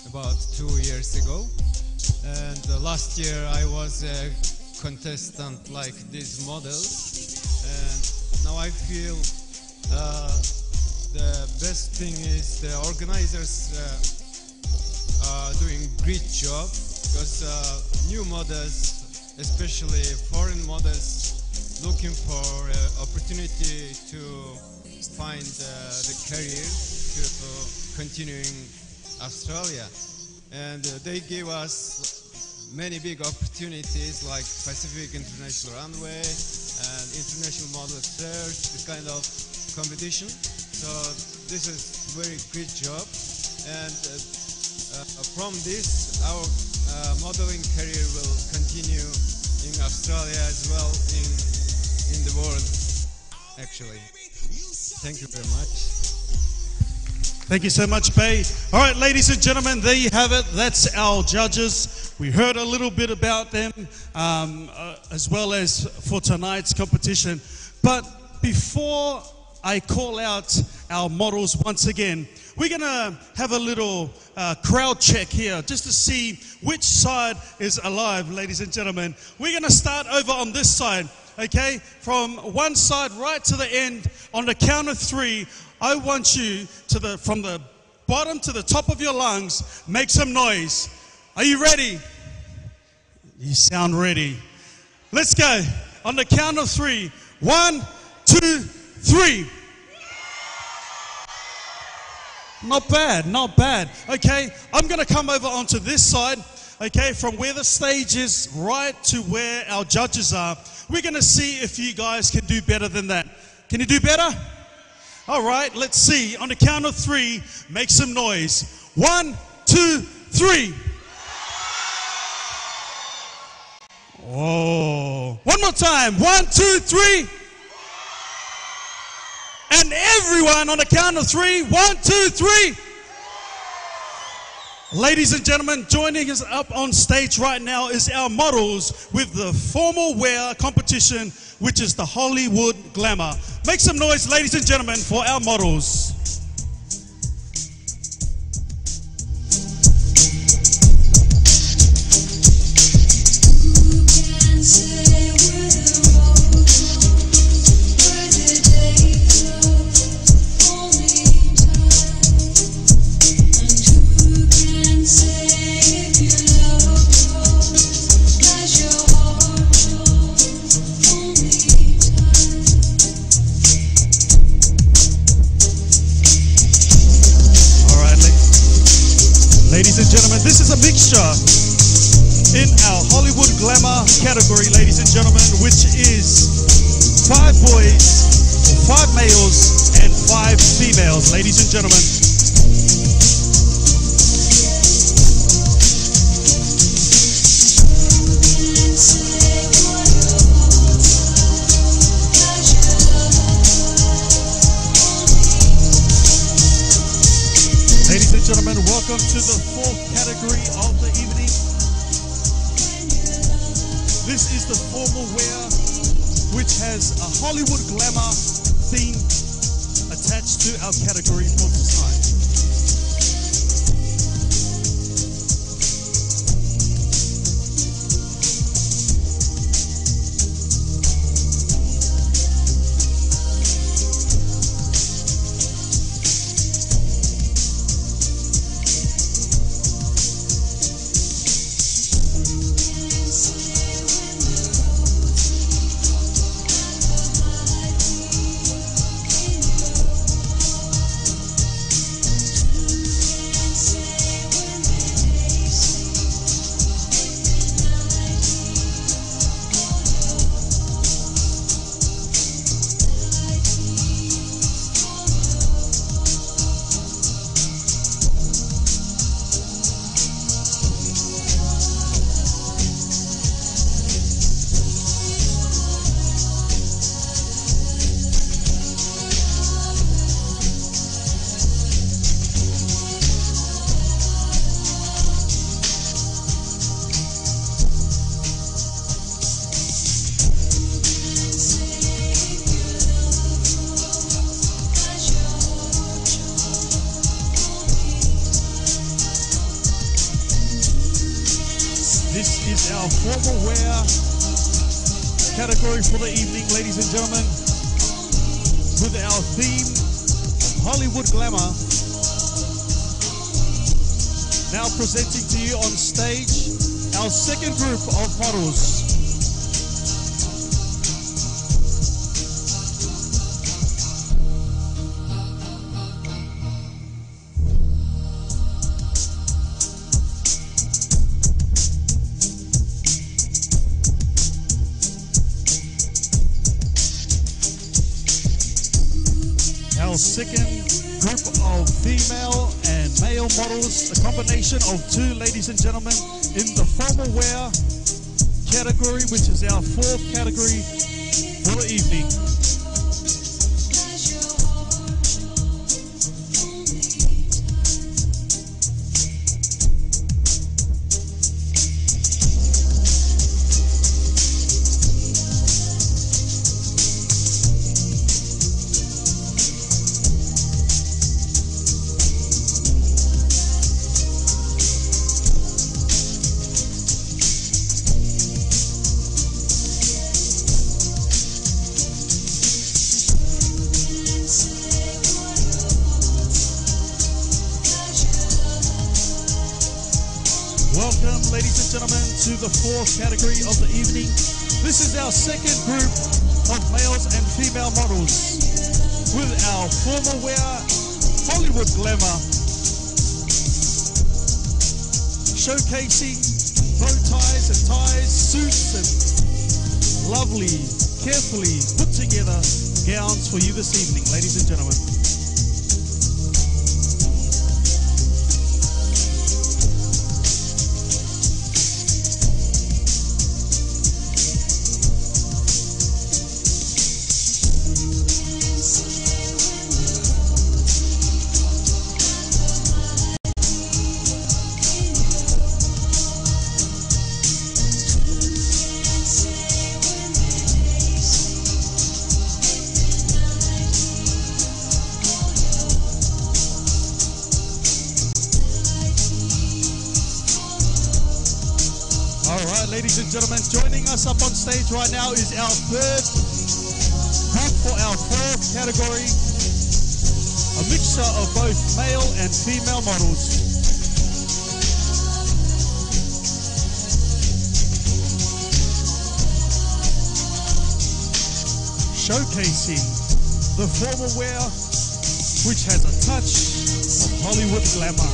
M: about 2 years ago, and last year I was a contestant like these models, and now I feel the best thing is the organizers are doing great job, because new models, especially foreign models, looking for opportunity to find the career to continuing Australia, and they give us many big opportunities like Pacific International Runway and International Model Search, this kind of competition. So this is very great job, and from this our modeling career will continue in Australia as well in the world, actually. Thank you very much.
A: Thank you so much, Bay. All right, ladies and gentlemen, there you have it. That's our judges. We heard a little bit about them, as well as for tonight's competition. But before I call out our models once again, we're going to have a little crowd check here just to see which side is alive, ladies and gentlemen. We're going to start over on this side, okay? From one side right to the end. On the count of 3, I want you from the bottom to the top of your lungs, make some noise. Are you ready? You sound ready. Let's go. On the count of 3. 1, 2, 3. Not bad, not bad. Okay, I'm going to come over onto this side. Okay, from where the stage is right to where our judges are. We're going to see if you guys can do better than that. Can you do better? All right, let's see. On the count of 3, make some noise. 1, 2, 3. Oh, one more time. 1, 2, 3. And everyone on the count of 3. 1, 2, 3. Ladies and gentlemen, joining us up on stage right now is our models with the formal wear competition, which is the Hollywood Glamour. Make some noise, ladies and gentlemen, for our models. Ladies and gentlemen, this is a mixture in our Hollywood Glamour category, ladies and gentlemen, which is 5 boys, 5 males, and 5 females, ladies and gentlemen. Ladies and gentlemen, welcome to the 4th category of the evening. This is the formal wear, which has a Hollywood glamour theme attached to our category for this night. This is our formal wear category for the evening, ladies and gentlemen, with our theme of Hollywood glamour. Now presenting to you on stage our second group of models. Our second group of female and male models, a combination of two ladies and gentlemen in the formal wear category, which is our fourth category for the evening. Welcome, ladies and gentlemen, to the fourth category of the evening. This is our second group of males and female models with our formal wear Hollywood glamour, showcasing bow ties and ties, suits and lovely, carefully put together gowns for you this evening, ladies and gentlemen. Ladies and gentlemen, joining us up on stage right now is our third group for our fourth category, a mixture of both male and female models. Showcasing the formal wear, which has a touch of Hollywood glamour.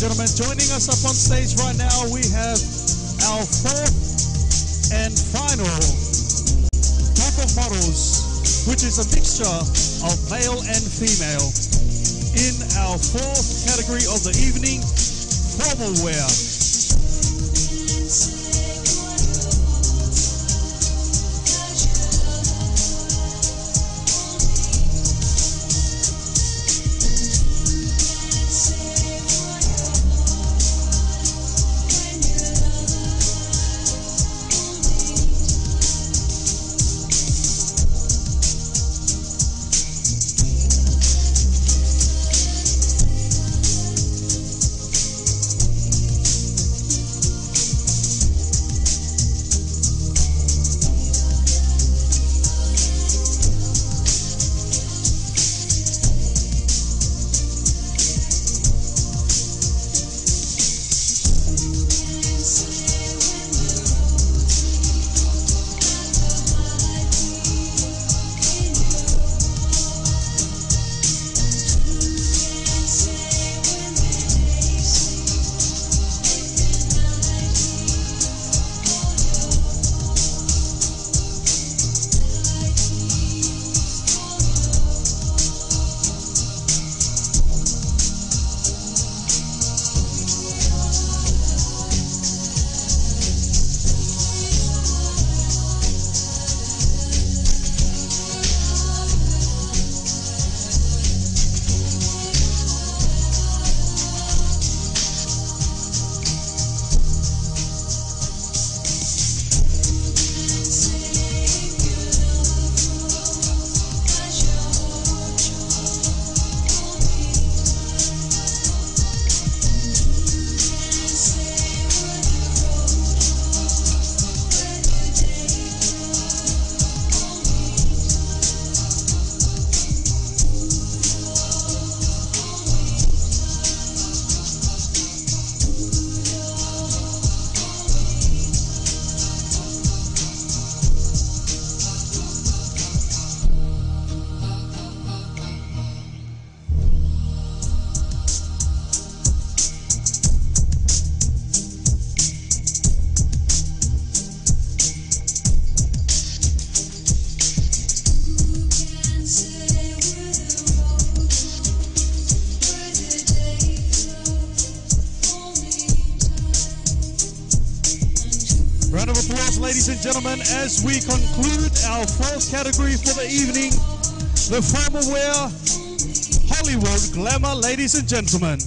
A: gentlemen, joining us up on stage right now, we have our fourth and final group of models, which is a mixture of male and female. In our fourth category of the evening, formal wear. Round of applause, ladies and gentlemen, as we conclude our fourth category for the evening, the formal wear Hollywood glamour, ladies and gentlemen.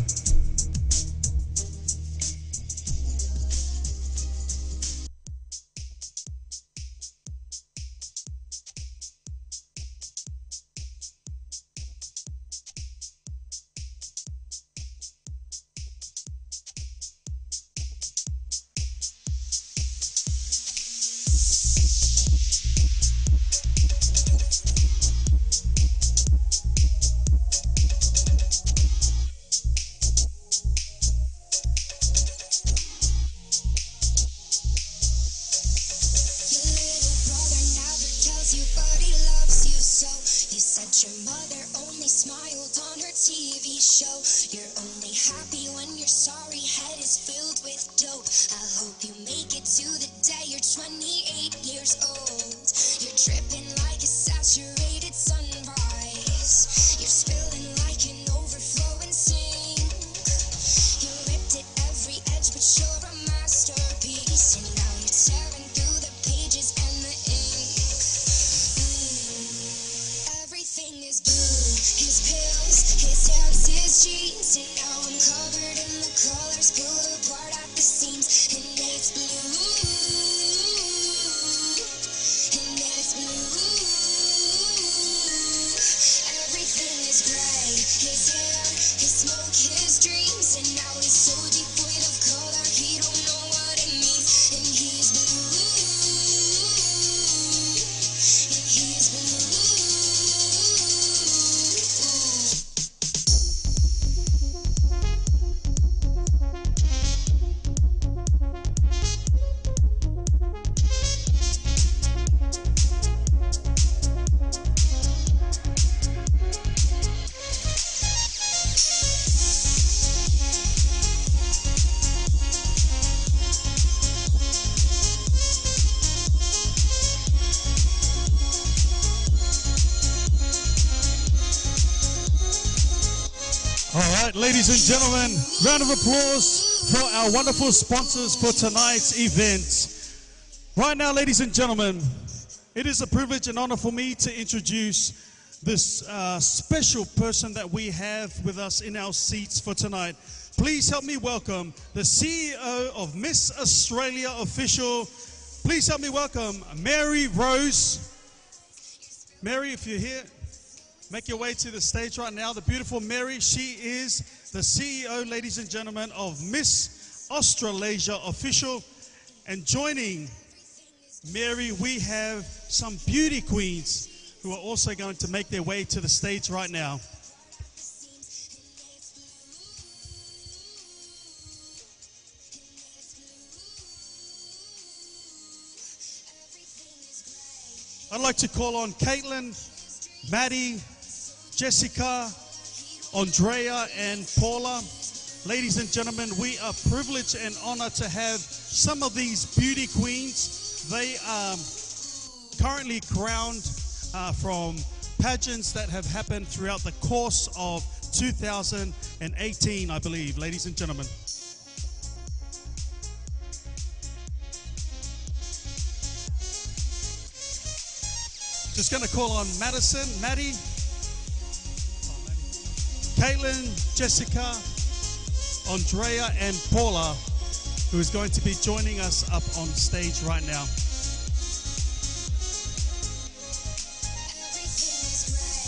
C: Pull apart. at the seams, and it's blue.
A: All right, ladies and gentlemen, round of applause for our wonderful sponsors for tonight's event. Right now, ladies and gentlemen, it is a privilege and honor for me to introduce this special person that we have with us in our seats for tonight. Please help me welcome the CEO of Miss Australia Official. Please help me welcome Mary Rose. Mary, if you're here, make your way to the stage right now. The beautiful Mary, she is the CEO, ladies and gentlemen, of Miss Australasia Official. And joining Mary, we have some beauty queens who are also going to make their way to the stage right now. I'd like to call on Caitlin, Maddie, Jessica, Andrea, and Paula. Ladies and gentlemen, we are privileged and honored to have some of these beauty queens. They are currently crowned from pageants that have happened throughout the course of 2018, I believe, ladies and gentlemen. Just going to call on Madison, Maddie, Caitlin, Jessica, Andrea, and Paula, who is going to be joining us up on stage right now.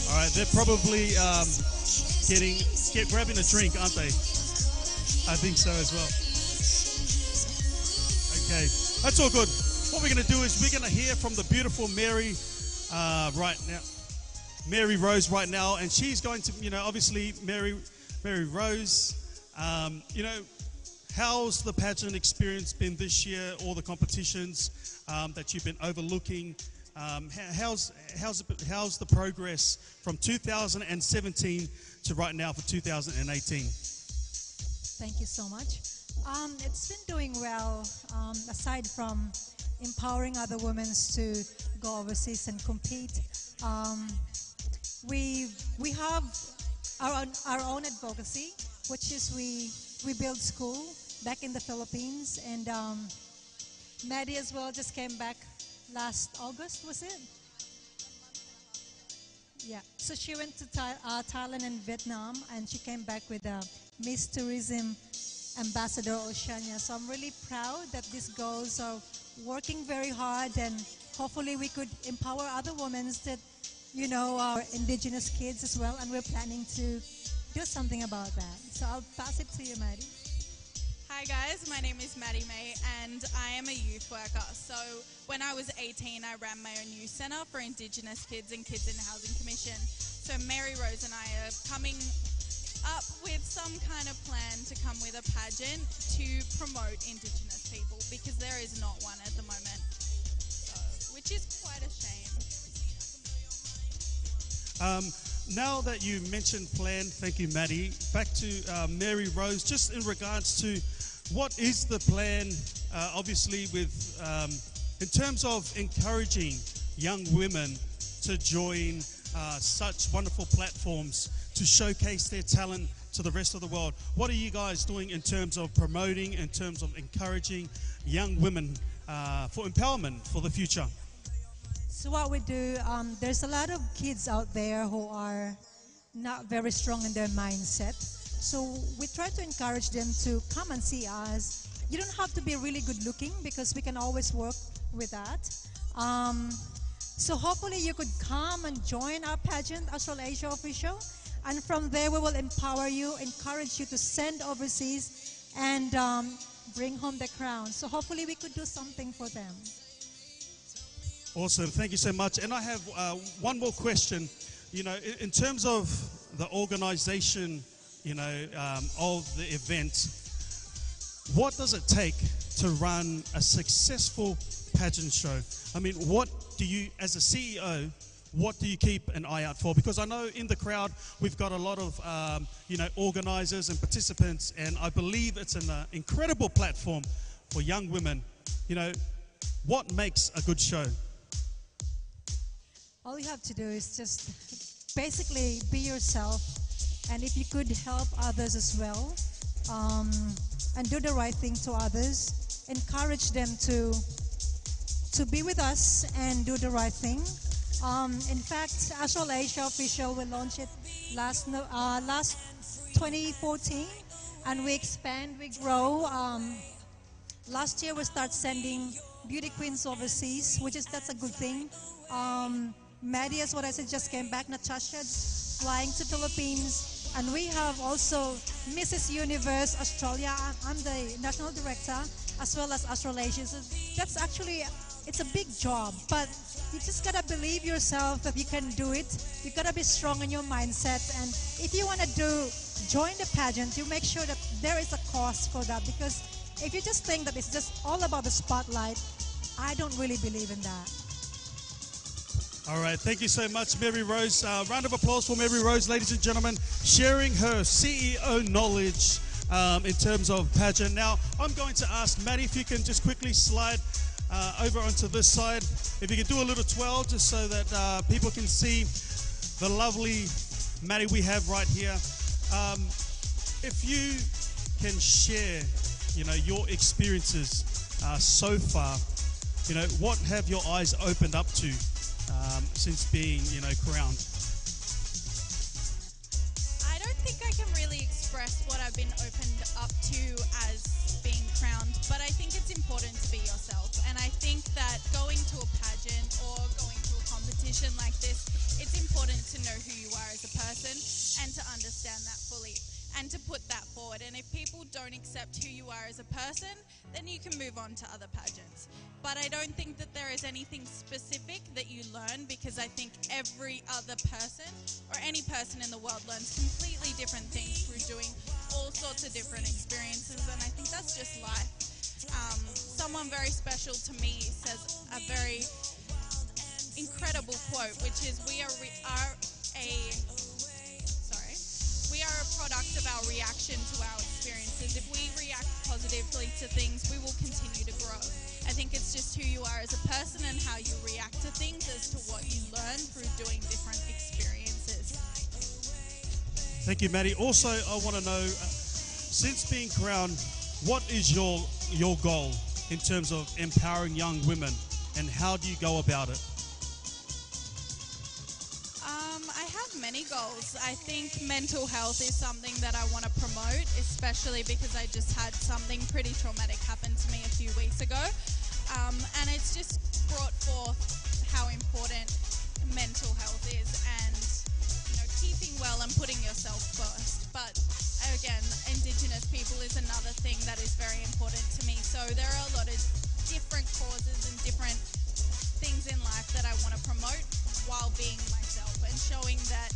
A: All right, they're probably grabbing a drink, aren't they? I think so as well. Okay, that's all good. What we're going to do is we're going to hear from the beautiful Mary right now, Mary Rose right now, and she's going to, obviously Mary Rose, how's the pageant experience been this year? All the competitions that you've been overlooking. How's the progress from 2017 to right now for 2018?
N: Thank you so much. It's been doing well, aside from empowering other women to go overseas and compete. We have our own advocacy, which is we build school back in the Philippines, and Maddie as well just came back last August, was it? Yeah, so she went to Thailand and Vietnam, and she came back with Miss Tourism Ambassador Oceania. So I'm really proud that these girls are working very hard, and hopefully we could empower other women that, are indigenous kids as well, and we're planning to do something about that. So I'll pass it to you, Maddie.
O: Hi guys, my name is Maddie May and I am a youth worker. So when I was 18, I ran my own youth centre for Indigenous kids and Kids in the Housing Commission. So Mary Rose and I are coming up with some kind of plan to come with a pageant to promote Indigenous people, because there is not one at the moment, which is quite a shame.
A: Now that you mentioned plan, thank you, Maddie. Back to Mary Rose, just in regards to what is the plan, obviously, with in terms of encouraging young women to join such wonderful platforms to showcase their talent to the rest of the world. What are you guys doing in terms of promoting, in terms of encouraging young women for empowerment for the future?
N: So what we do, there's a lot of kids out there who are not very strong in their mindset. So we try to encourage them to come and see us. You don't have to be really good looking, because we can always work with that. So hopefully you could come and join our pageant, Australasia Official. And from there we will empower you, encourage you to send overseas and bring home the crown. So hopefully we could do something for them.
A: Awesome, thank you so much. And I have one more question. In terms of the organization, of the event, what does it take to run a successful pageant show? I mean, what do you, as a CEO, what do you keep an eye out for? Because I know in the crowd we've got a lot of organizers and participants, and I believe it's an incredible platform for young women. What makes a good show?
N: All you have to do is just basically be yourself, And if you could help others as well, and do the right thing to others, encourage them to be with us and do the right thing. In fact, Astral Asia official will launch it last 2014, and we expand, we grow. Last year we start sending beauty queens overseas, that's a good thing. Maddie, as what I said, just came back. Natasha flying to Philippines, and we have also Mrs. Universe Australia. I'm the national director, as well as Australasia. So that's actually, it's a big job, but you just gotta believe yourself that you can do it. You gotta be strong in your mindset, and if you wanna join the pageant, you make sure that there is a cost for that, because if you just think that it's just all about the spotlight, I don't really believe in that.
A: All right, thank you so much, Mary Rose. Round of applause for Mary Rose, ladies and gentlemen, sharing her CEO knowledge in terms of pageant. Now, I'm going to ask Maddie if you can just quickly slide over onto this side. If you could do a little twirl just so that people can see the lovely Maddie we have right here. If you can share, your experiences so far, what have your eyes opened up to since being, crowned?
O: I don't think I can really express what I've been opened up to as being crowned, but I think it's important to be yourself. And I think that going to a pageant or going to a competition like this, it's important to know who you are as a person and to understand that fully and to put that forward. And if people don't accept who you are as a person, then you can move on to other pageants. But I don't think that there is anything specific that you learn, because I think every other person or any person in the world learns completely different things through doing all sorts of different experiences, and I think that's just life. Someone very special to me says a very incredible quote, which is, we are a product of our reaction to our experiences. If we react positively to things, we will continue to grow. I think it's just who you are as a person and how you react to things as to what you learn through doing different experiences.
A: Thank you, Maddie. Also, I want to know, since being crowned, what is your goal in terms of empowering young women, and how do you go about it?
O: I have many goals. I think mental health is something that I want to promote, especially because I just had something pretty traumatic happen to me a few weeks ago. And it's just brought forth how important mental health is, and keeping well and putting yourself first. But again, Indigenous people is another thing that is very important to me. So there are a lot of different causes and different things in life that I want to promote while being myself and showing that,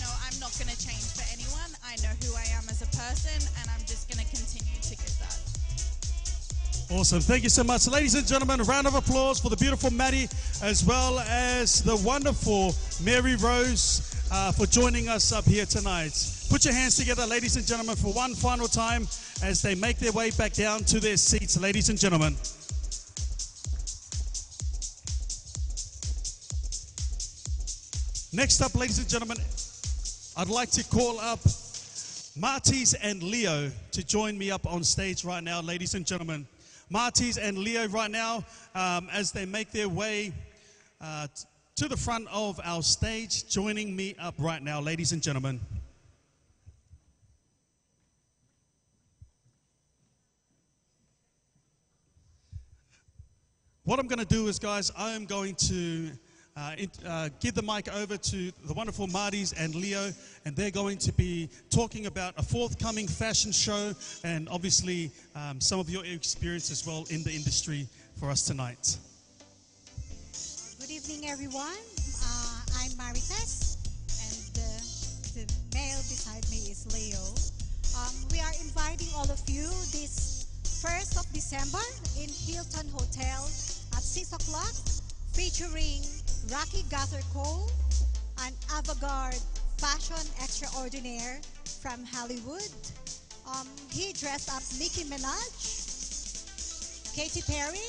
O: I'm not going to change for anyone. I know who I am as a person, and I'm just going to continue to give that.
A: Awesome. Thank you so much. Ladies and gentlemen, a round of applause for the beautiful Maddie, as well as the wonderful Mary Rose for joining us up here tonight. Put your hands together, ladies and gentlemen, for one final time as they make their way back down to their seats, ladies and gentlemen. Next up, ladies and gentlemen, I'd like to call up Martys and Leo to join me up on stage right now, ladies and gentlemen. Martys and Leo right now, as they make their way to the front of our stage, joining me up right now, ladies and gentlemen. What I'm going to do is, guys, I am going to give the mic over to the wonderful Martys and Leo, and they're going to be talking about a forthcoming fashion show and obviously some of your experience as well in the industry for us tonight.
P: Good evening, everyone. I'm Marites, and the male beside me is Leo. We are inviting all of you this 1st of December in Hilton Hotel at 6 o'clock, featuring Rocky Gather Cole, an avant-garde fashion extraordinaire from Hollywood. He dressed up Nicki Minaj, Katy Perry,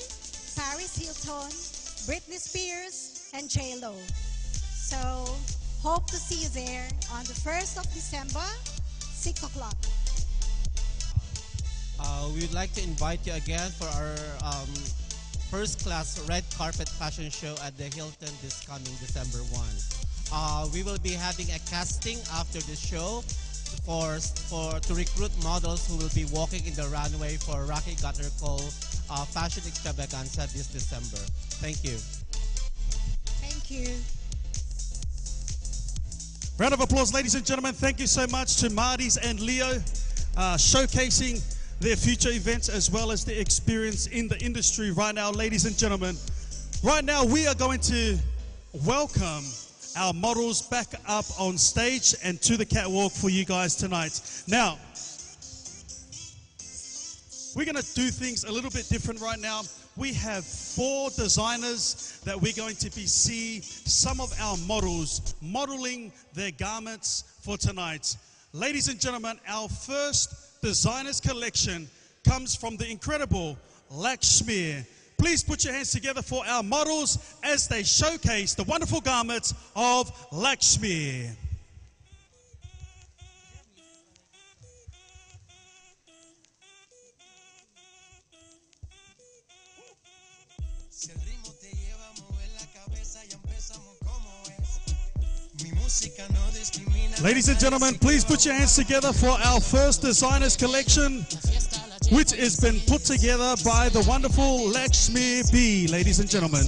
P: Paris Hilton, Britney Spears, and J-Lo. So Hope to see you there on the 1st of December, 6 o'clock.
Q: We would like to invite you again for our first class red carpet fashion show at the Hilton this coming December 1. We will be having a casting after the show to recruit models who will be walking in the runway for Rocky Gutter Cole Fashion Extravaganza this December. Thank you.
P: Thank you.
A: Round of applause, ladies and gentlemen. Thank you so much to Marty's and Leo showcasing their future events as well as their experience in the industry right now, ladies and gentlemen. Right now, we are going to welcome our models back up on stage and to the catwalk for you guys tonight. Now, we're going to do things a little bit different right now. We have 4 designers that we're going to be seeing some of our models modeling their garments for tonight. Ladies and gentlemen, our first designers collection comes from the incredible Lakshmi. Please put your hands together for our models as they showcase the wonderful garments of Lakshmi. Ladies and gentlemen, please put your hands together for our first designers collection, which has been put together by the wonderful Lakshmi B, ladies and gentlemen.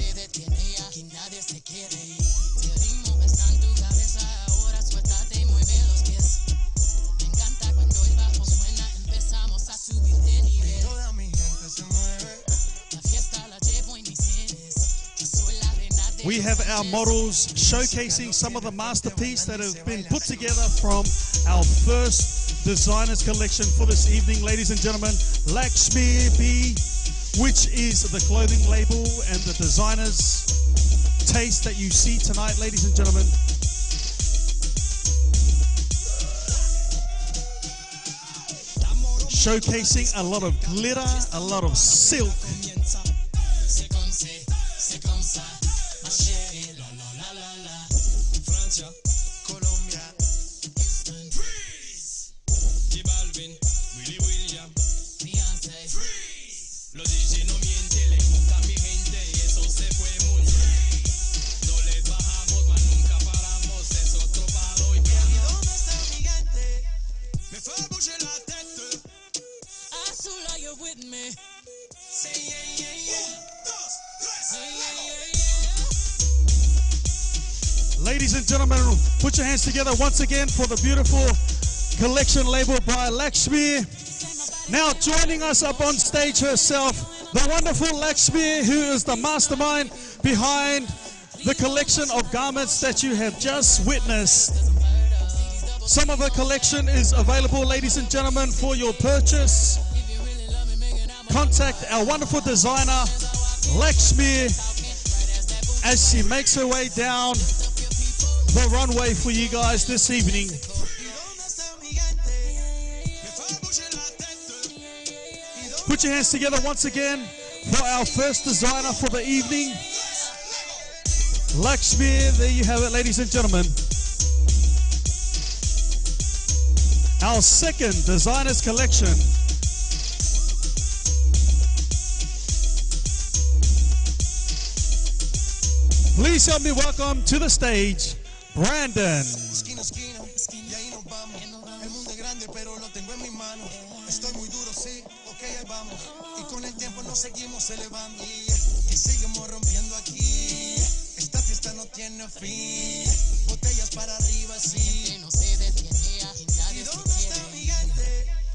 A: We have our models showcasing some of the masterpieces that have been put together from our first designers collection for this evening, ladies and gentlemen. Lakshmi B, which is the clothing label and the designer's taste that you see tonight, ladies and gentlemen. Showcasing a lot of glitter, a lot of silk. Ladies and gentlemen, put your hands together once again for the beautiful collection labeled by Lakshmi. Now joining us up on stage herself, the wonderful Lakshmi, who is the mastermind behind the collection of garments that you have just witnessed. Some of her collection is available, ladies and gentlemen, for your purchase. Contact our wonderful designer, Lakshmi, as she makes her way down the runway for you guys this evening. Put your hands together once again for our first designer for the evening, Lakshmi. There you have it, ladies and gentlemen. Our second designers collection. Please help me welcome to the stage, Brandon.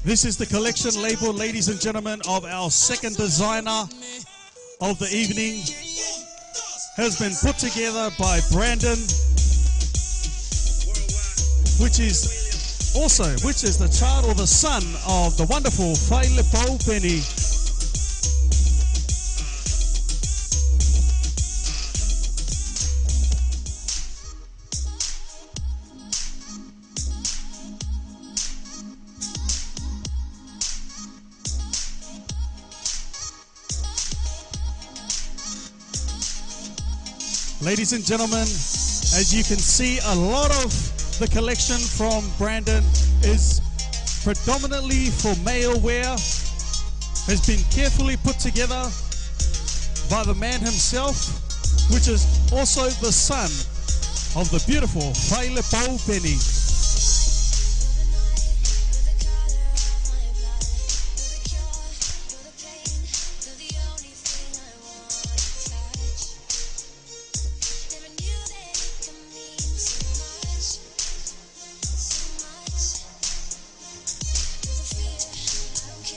A: This is the collection label, ladies and gentlemen, of our second designer of the evening. Has been put together by Brandon, which is the child or the son of the wonderful Filipo Penny. Ladies and gentlemen, As you can see, a lot of the collection from Brandon is predominantly for male wear, has been carefully put together by the man himself, which is also the son of the beautiful Whailepo Penny.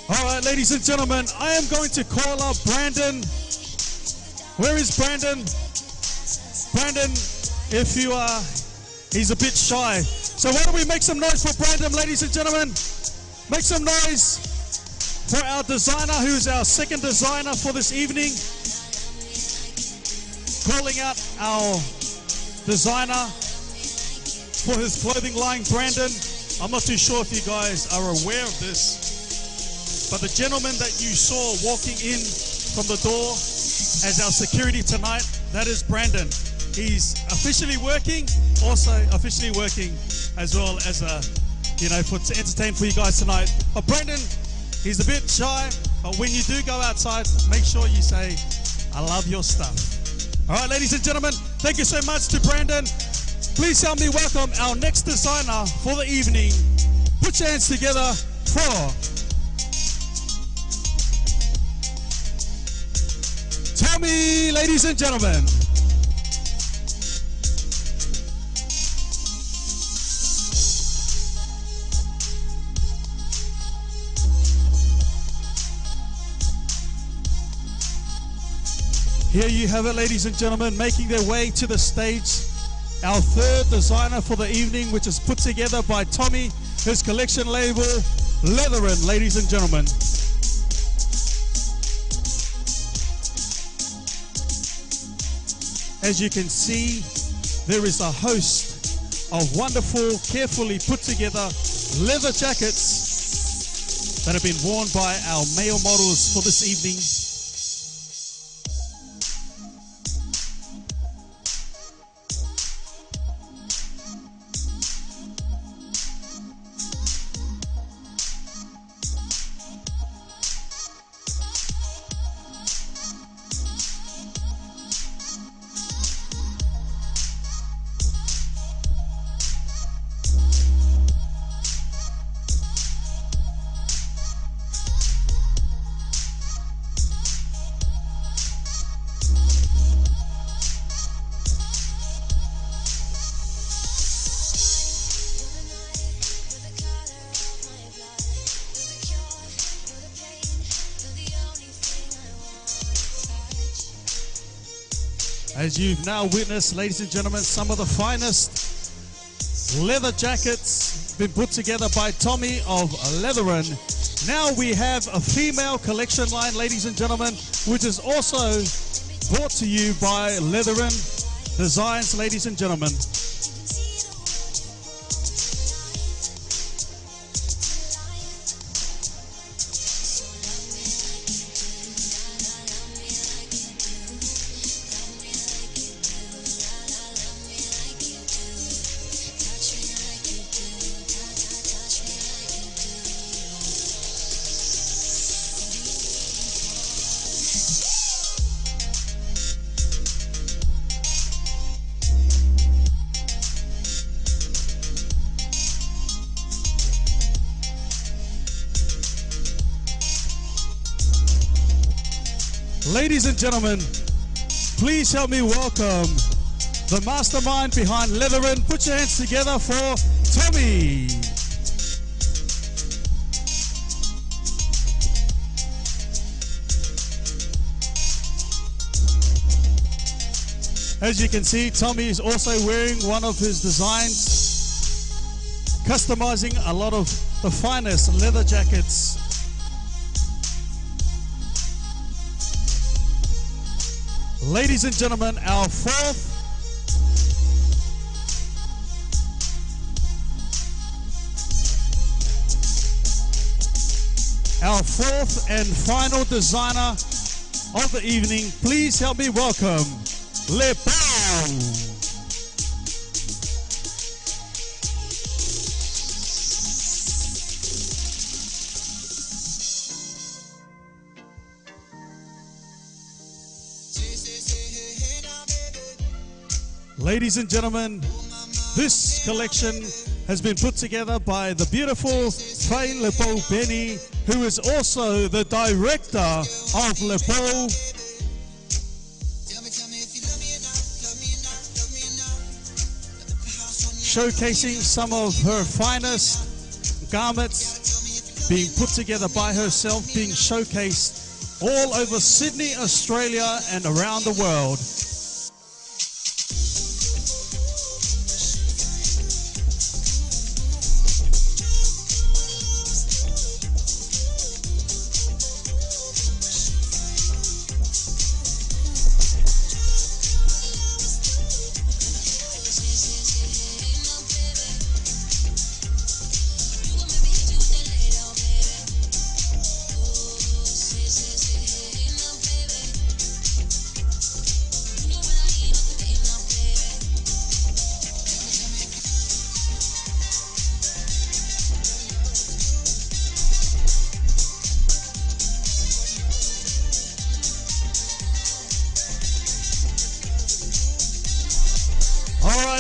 A: All right, ladies and gentlemen, I am going to call up Brandon. Where is Brandon? Brandon, if you are, he's a bit shy. So why don't we make some noise for Brandon, ladies and gentlemen? Make some noise for our designer, who's our second designer for this evening. Calling out our designer for his clothing line, Brandon. I'm not too sure if you guys are aware of this, but the gentleman that you saw walking in from the door as our security tonight, that is Brandon. He's officially working, also officially working as well as to entertain for you guys tonight. But Brandon, he's a bit shy, but when you do go outside, make sure you say, I love your stuff. All right, ladies and gentlemen, thank you so much to Brandon. Please help me welcome our next designer for the evening. Put your hands together for Tommy, ladies and gentlemen. Here you have it, ladies and gentlemen, making their way to the stage. Our third designer for the evening, which is put together by Tommy, his collection label, Leatherin, ladies and gentlemen. As you can see, there is a host of wonderful, carefully put together leather jackets that have been worn by our male models for this evening. As you've now witnessed, ladies and gentlemen, some of the finest leather jackets been put together by Tommy of Leatherin. Now we have a female collection line, ladies and gentlemen, which is also brought to you by Leatherin Designs, ladies and gentlemen. Ladies and gentlemen, please help me welcome the mastermind behind Leatherin. Put your hands together for Tommy. As you can see, Tommy is also wearing one of his designs, customizing a lot of the finest leather jackets. Ladies and gentlemen, our fourth and final designer of the evening. Please help me welcome Le Pau. Ladies and gentlemen, this collection has been put together by the beautiful Faye Lepo Benny, who is also the director of Lepo. Showcasing some of her finest garments being put together by herself, being showcased all over Sydney, Australia and around the world.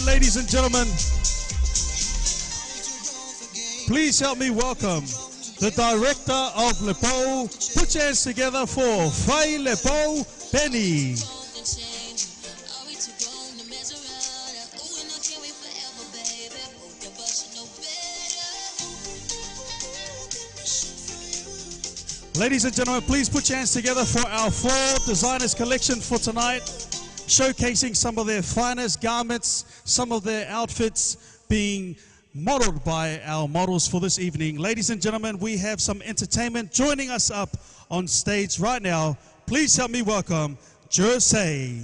A: Ladies and gentlemen, please help me welcome the director of Lepo. Put your hands together for Faye Lepo Benny. Ladies and gentlemen, please put your hands together for our 4 designers collection for tonight, showcasing some of their finest garments, some of their outfits being modeled by our models for this evening. Ladies and gentlemen, we have some entertainment joining us up on stage right now. Please help me welcome Jersey.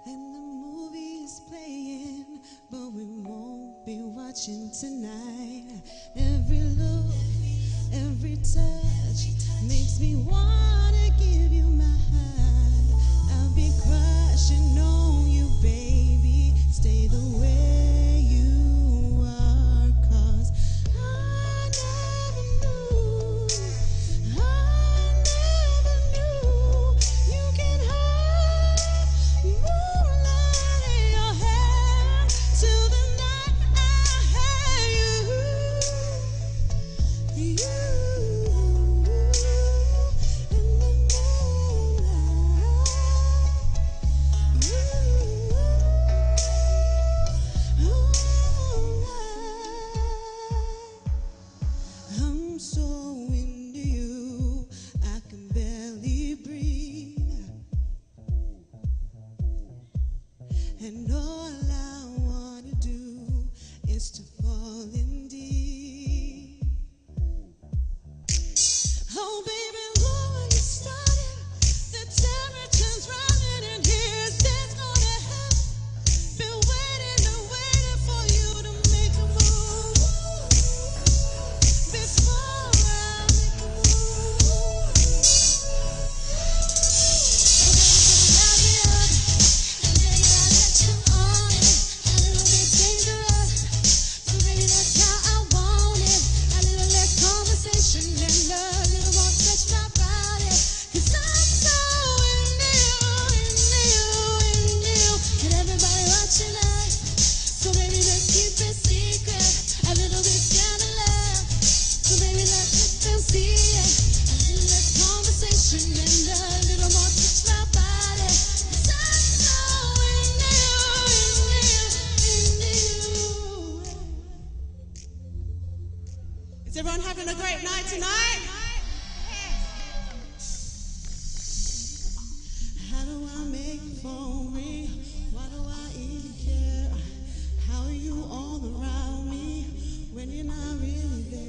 R: And the movie is playing, but we won't be watching tonight. Every look, every touch makes me wanna give you my hand. I'll be crushing on you, baby. Stay the way you are, 'cause I never knew you can hold moonlight in your hand till the night I had you. I'm so into you, I can barely breathe. And all I wanna do is to fall in deep. Oh baby, look when you started, the temperature's rising in here. That's gonna help. Been waiting and waiting for you to make a move. Before I make a move. Is everyone having a great night tonight? How do I make the phone ring? Why do I even care? How are you all around me when you're not really there?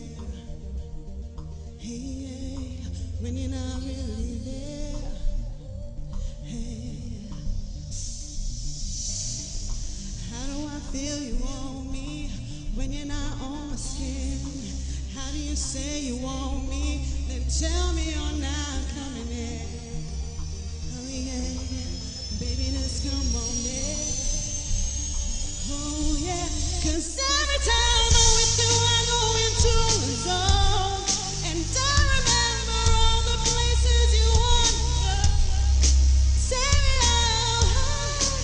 R: you say you want me, then tell me you're not coming in. Oh yeah, baby, let's come on in. Oh yeah, 'cause every time I'm with you, I go into the zone, and I remember all the places you want to go. Say it out high.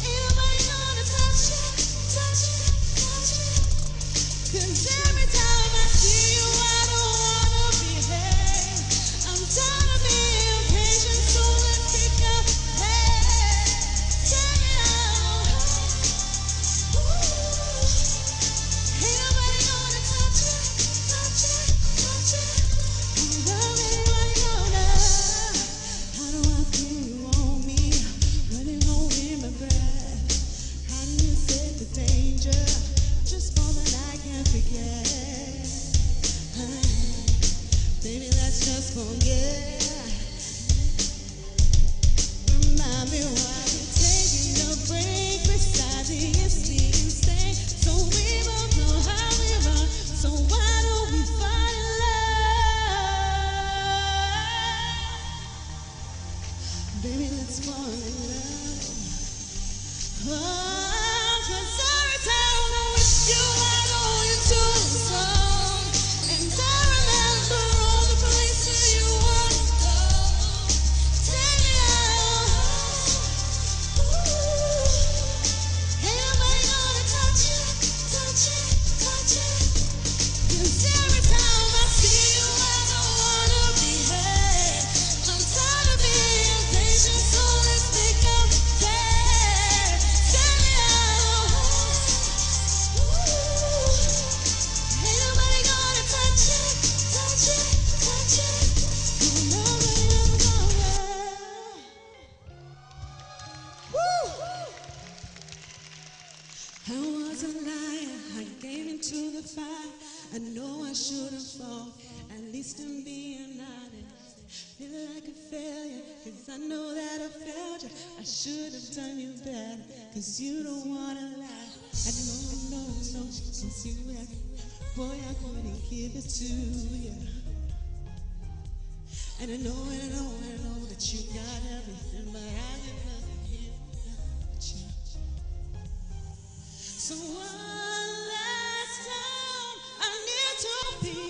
R: Ain't nobody gonna touch you, touch you, touch you. 'Cause every time I see you, I don't wanna behave. I'm tired of being impatient, so let's kick up pace. Take it out. Ain't nobody gonna touch you, touch you, touch you. Nobody gonna. How do I feel you on me? Running home in my breath. How do you set the danger? Just for the night, can't forget. Baby, let's just forget. Remind me why we're taking a break beside the empty state. So we both know how we run. So why don't we fall in love? Baby, let's fall in love. Oh, 'cause every time I'm with you, I go into the zone, and I remember all the places you want to go. Take me out. Ain't nobody gonna touch you, touch you, touch you. 'Cause every time I see you, I don't wanna behave. I'm tired of being impatient, so let's pick up pace. Take me out. Ain't nobody gonna touch you, touch you, touch you. Nobody ever gonna. I was a liar, I gave into the fire. I know I shouldn't fall, at least I'm being honest. Feel like a failure, 'cause I know that I failed you. I should have done you better, 'cause you don't wanna lie. I know, since you left, boy, I couldn't give it to you. And I know that you got everything, but I got nothing here without you. So one last time, I need to be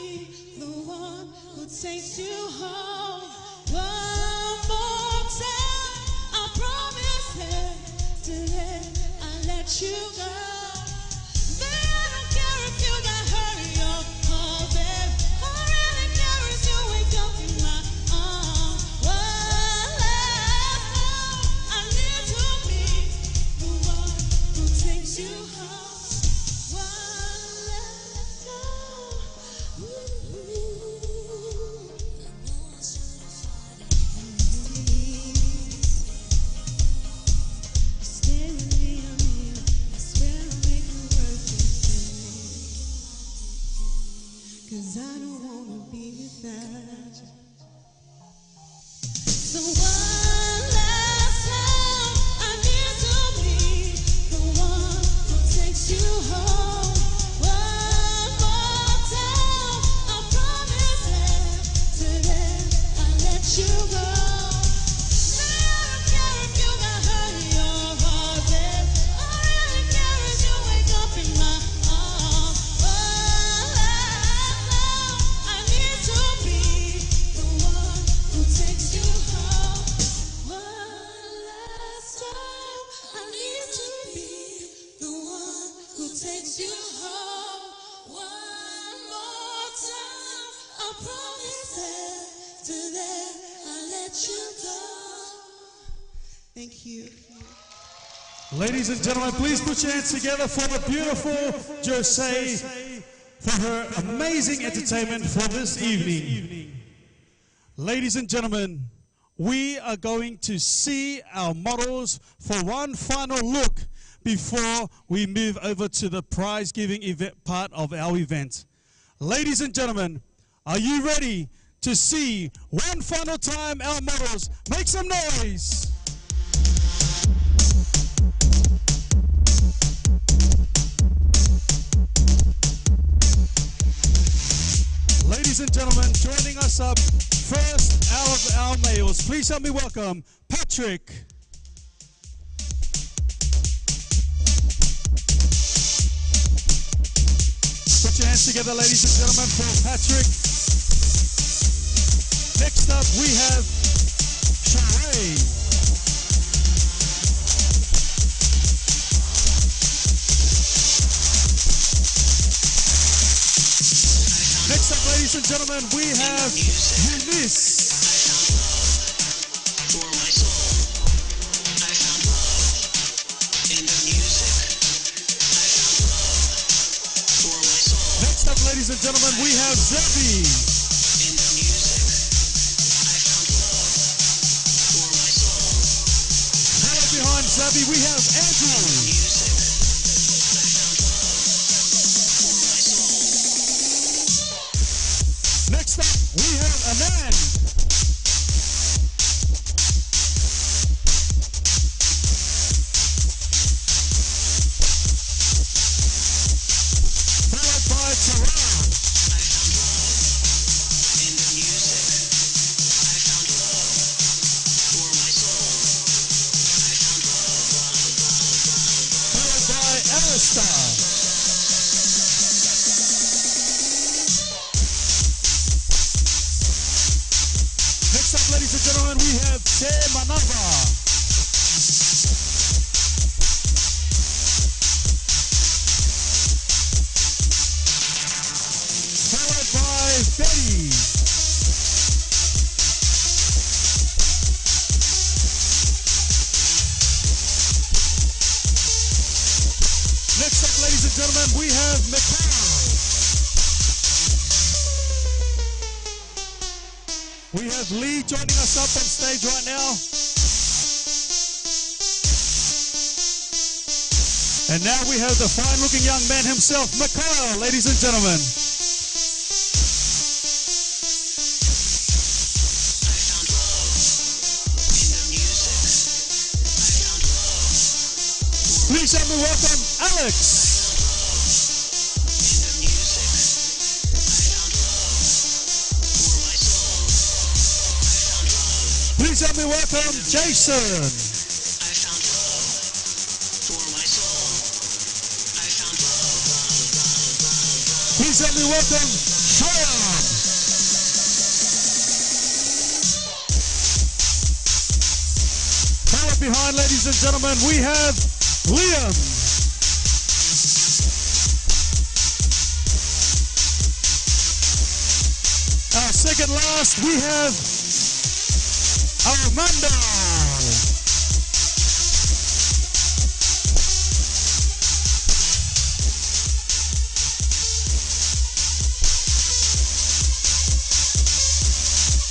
R: the one who takes you home. One more time, I promise that today I'll let you go. Baby, I don't care if you got hurt in your heart, babe. All I really care is you wake up in my arms. One last time, I need to be the one who takes you home. One last time. Stay with me, I swear I'll make it worth it. 'Cause I don't wanna be without you. So one last time, I need to be the one who takes you home. One more time, I promise that today I'll let you go. Baby, I don't care if you got hurt in your heart, babe. All I really care is you wake up in my arms. One last time, I need to be the one who takes you home. One last time, I need to be the one who takes you home. One more time, I promise that today I'll let you go. Thank you.
A: Ladies and gentlemen, please put your hands together for the beautiful Jose for her amazing entertainment for this evening. Ladies and gentlemen, we are going to see our models for one final look before we move over to the prize giving event part of our event. Ladies and gentlemen, are you ready to see one final time our models? Make some noise. ladies and gentlemen, joining us up first out of our males. Please help me welcome Patrick. Put your hands together, ladies and gentlemen, for Patrick. Next up, we have Sheree. Next up, ladies and gentlemen, we have Eunice. Next up, ladies and gentlemen, we have Zebi. Right behind Zebi, we have Andrew. Next up, we have Anand. Followed by Taran. Followed by Alistair. Next up, ladies and gentlemen, we have Te Manava. Followed by Betty. Next up, ladies and gentlemen, we have McCall. We have Lee joining us up on stage right now. And now we have the fine-looking young man himself, Mikhail, ladies and gentlemen. Please help me welcome Alex. Please help me welcome Jason. Please help me welcome Sean. Followed behind, ladies and gentlemen, we have Liam. Our second last, we have Armando.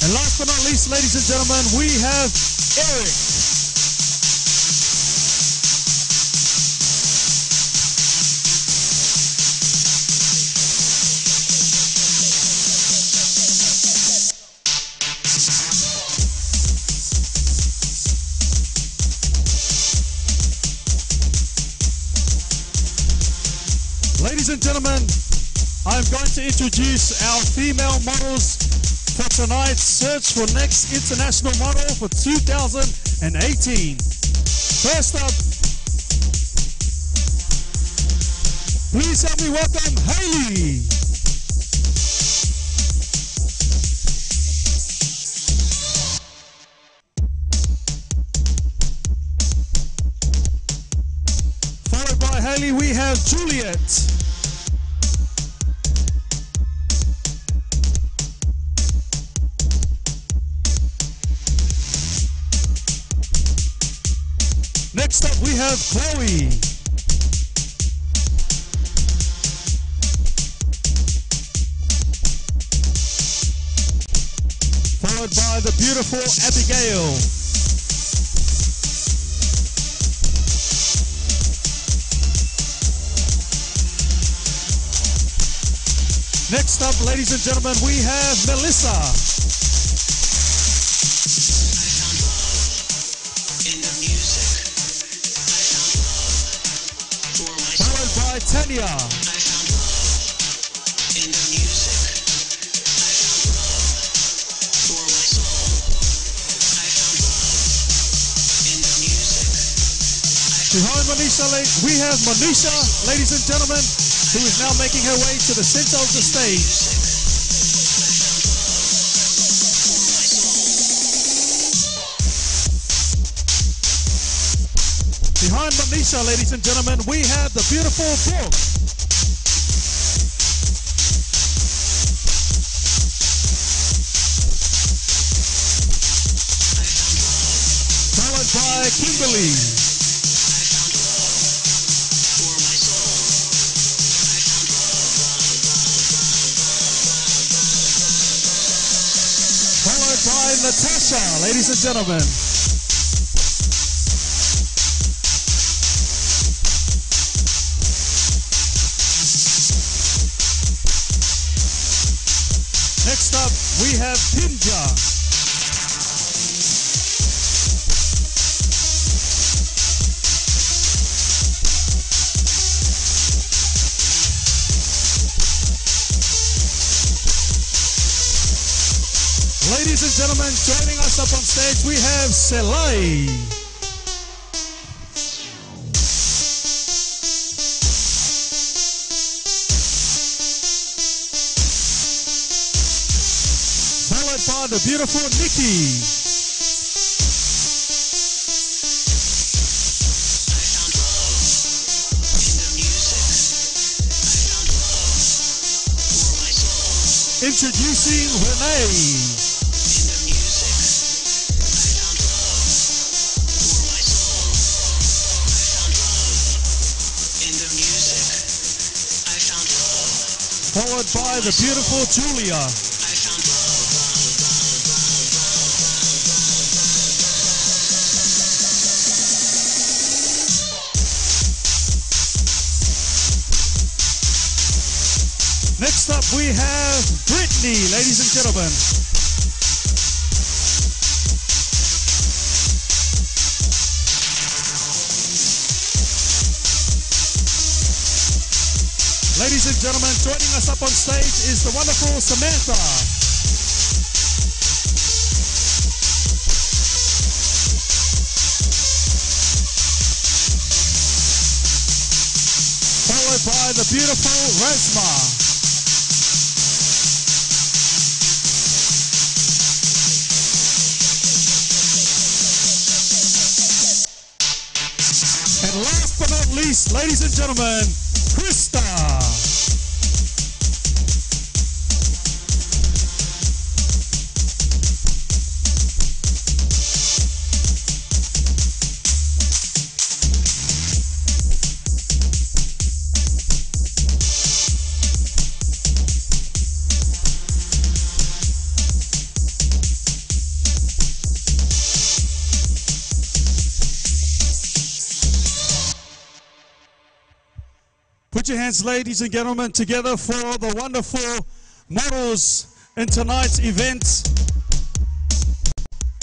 A: And last but not least, ladies and gentlemen, we have Eric. Ladies and gentlemen, I'm going to introduce our female models for tonight's Search for Next International Model for 2018. First up, please help me welcome Hailey. Followed by Hailey, we have Juliet. Next up, we have Chloe. Followed by the beautiful Abigail. Next up, ladies and gentlemen, we have Melissa. Followed by Tanya. Behind Manisha, we have Manisha, ladies and gentlemen, who is now making her way to the center of the stage. Behind Manisha, ladies and gentlemen, we have the beautiful Brooke. Followed by Kimberly. Followed by Natasha, ladies and gentlemen. Next up, we have Pinja. Ladies and gentlemen, joining us up on stage, we have Selay. Followed by the beautiful Nikki. Introducing Renee. Followed by the beautiful Julia. Next up we have Brittany, ladies and gentlemen. Ladies and gentlemen, joining us up on stage is the wonderful Samantha. Followed by the beautiful Resma. And last but not least, ladies and gentlemen, Krista. Put your hands, ladies and gentlemen, together for the wonderful models in tonight's event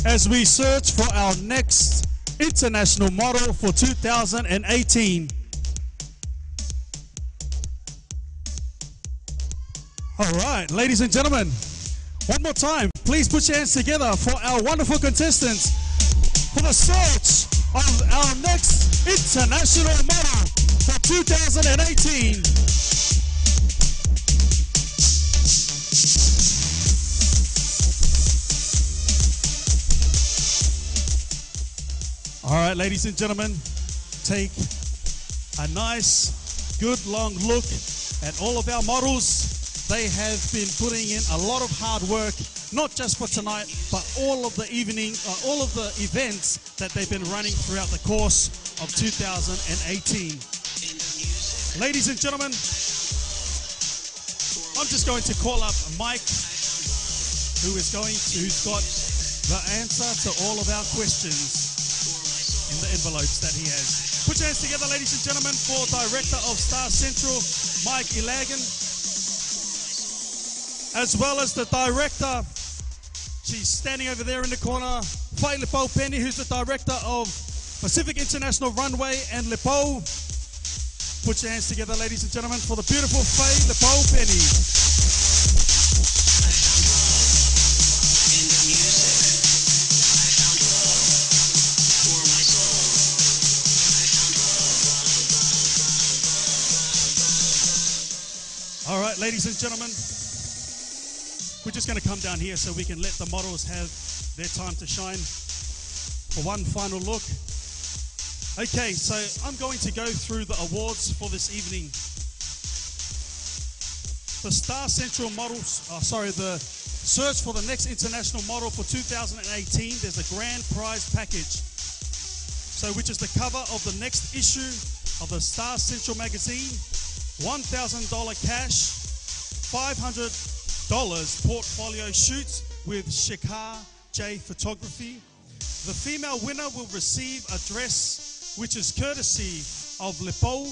A: as we search for our next international model for 2018. All right, ladies and gentlemen, one more time, please put your hands together for our wonderful contestants for the search of our next international model for 2018. All right, ladies and gentlemen, take a nice, good long look at all of our models. They have been putting in a lot of hard work, not just for tonight, but all of the events that they've been running throughout the course of 2018. Ladies and gentlemen, I'm just going to call up Mike, who's got the answer to all of our questions in the envelopes that he has. Put your hands together, ladies and gentlemen, for Director of Star Central, Mike Ilagan, as well as the Director, she's standing over there in the corner, Fai Lepo Penny, who's the Director of Pacific International Runway and Lepo. Put your hands together, ladies and gentlemen, for the beautiful Fai Lepo Penny. All right, ladies and gentlemen, we're just going to come down here so we can let the models have their time to shine for one final look. Okay, so I'm going to go through the awards for this evening. The Star Central Models, the search for the next international model for 2018, there's a grand prize package. So, which is the cover of the next issue of the Star Central magazine, $1,000 cash, $500 portfolio shoot with Shekhar J Photography. The female winner will receive a dress which is courtesy of Lepo.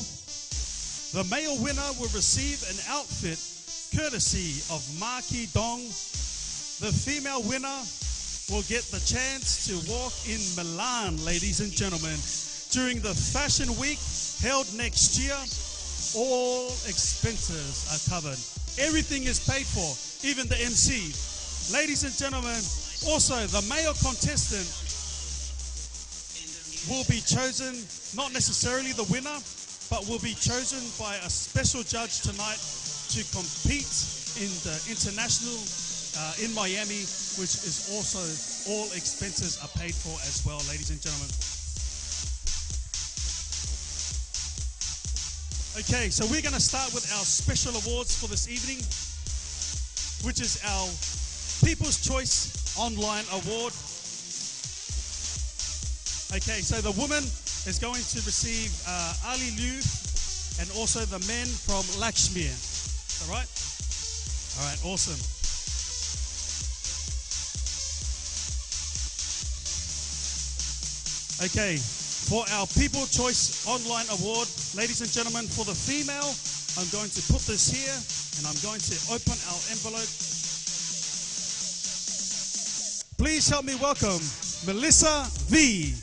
A: The male winner will receive an outfit courtesy of Maki Dong. The female winner will get the chance to walk in Milan, ladies and gentlemen, during the Fashion Week held next year. All expenses are covered. Everything is paid for, even the MC. Ladies and gentlemen, also the male contestant will be chosen, not necessarily the winner, but will be chosen by a special judge tonight to compete in the international in Miami, which is also all expenses are paid for as well, ladies and gentlemen. Okay, so we're going to start with our special awards for this evening, which is our People's Choice Online Award. Okay, so the woman is going to receive Ali Liu, and also the men from Lakshmir. All right? All right, awesome. Okay, for our People Choice Online Award, ladies and gentlemen, for the female, I'm going to put this here, and I'm going to open our envelope. Please help me welcome Melissa V.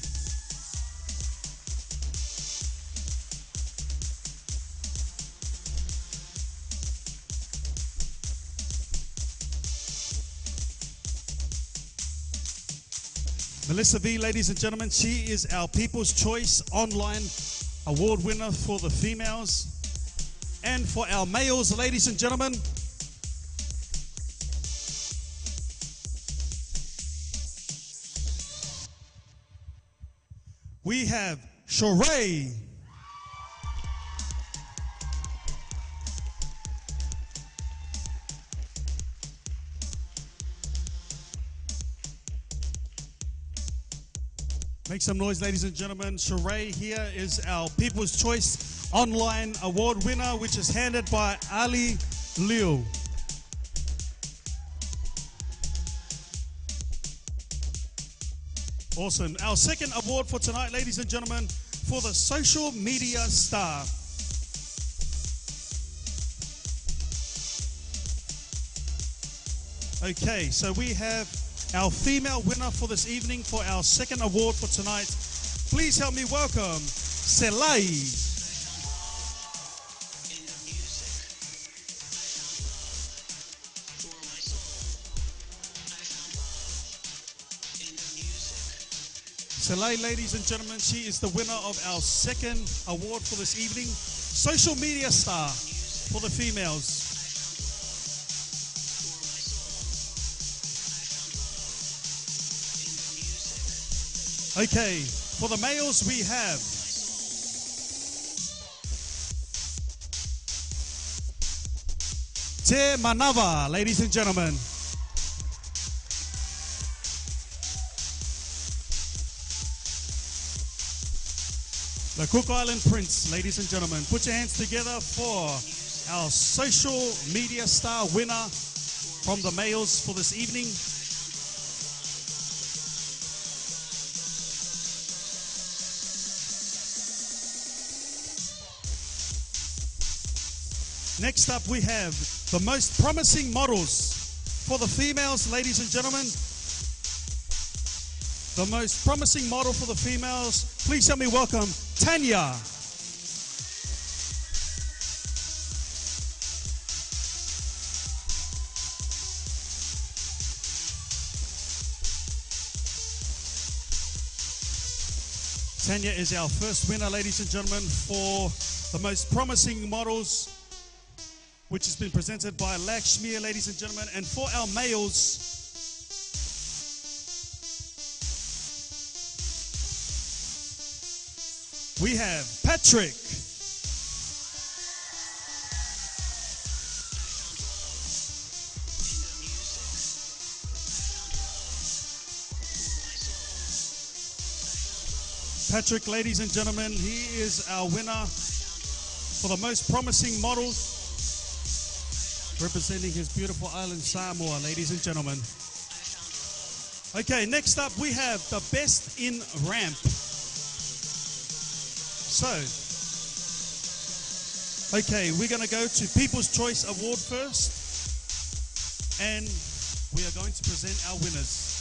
A: Melissa V, ladies and gentlemen, she is our People's Choice Online Award winner for the females. And for our males, ladies and gentlemen, we have Sheree. Make some noise, ladies and gentlemen. Sheree here is our People's Choice Online Award winner, which is handed by Ali Liu. Awesome. Our second award for tonight, ladies and gentlemen, for the Social Media Star. Okay, so we have our female winner for this evening for our second award for tonight. Please help me welcome Selai. Selai, ladies and gentlemen, she is the winner of our second award for this evening, Social Media Star for the females. Okay, for the males we have Te Manava, ladies and gentlemen. The Cook Island Prince, ladies and gentlemen. Put your hands together for our Social Media Star winner from the males for this evening. Next up, we have the most promising models for the females, ladies and gentlemen. The most promising model for the females. Please help me welcome Tanya. Tanya is our first winner, ladies and gentlemen, for the most promising models, which has been presented by Lakshmi, ladies and gentlemen. And for our males, we have Patrick. Patrick, ladies and gentlemen, he is our winner for the most promising model, representing his beautiful island Samoa, ladies and gentlemen. Okay, next up we have the best in ramp. So, okay, we're going to go to People's Choice Award first, and we are going to present our winners.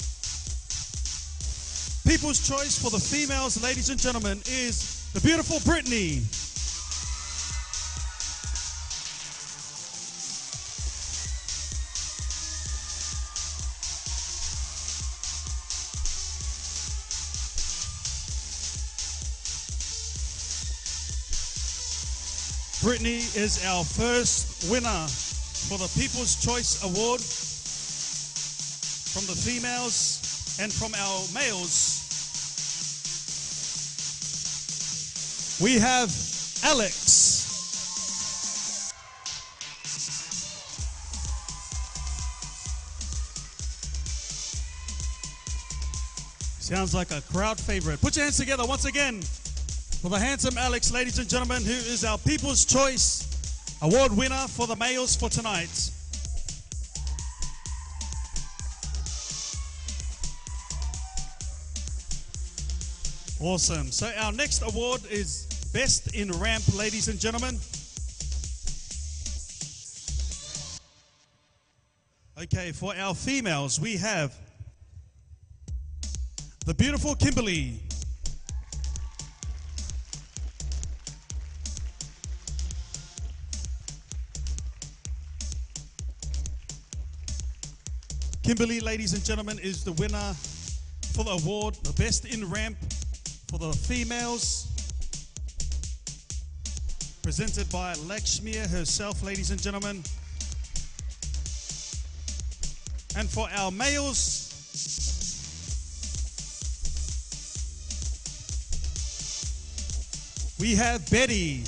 A: People's Choice for the females, ladies and gentlemen, is the beautiful Brittany. Brittany is our first winner for the People's Choice Award from the females and from our males. We have Alex. Sounds like a crowd favorite. Put your hands together once again for the handsome Alex, ladies and gentlemen, who is our People's Choice Award winner for the males for tonight. Awesome. So our next award is Best in Ramp, ladies and gentlemen. Okay, for our females, we have the beautiful Kimberly. Kimberly, ladies and gentlemen, is the winner for the award, the Best in Ramp for the females, presented by Lakshmi herself, ladies and gentlemen. And for our males, we have Betty.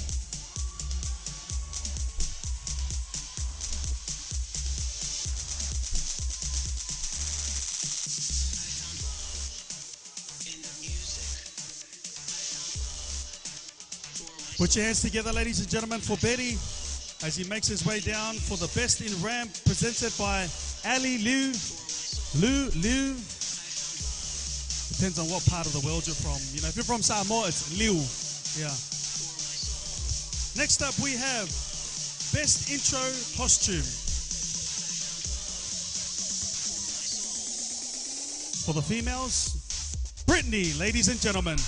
A: Put your hands together, ladies and gentlemen, for Betty as he makes his way down for the Best in Ramp, presented by Ali Liu. Liu. Depends on what part of the world you're from. You know, if you're from Samoa, it's Liu. Yeah. Next up, we have Best Intro Costume. For the females, Brittany, ladies and gentlemen.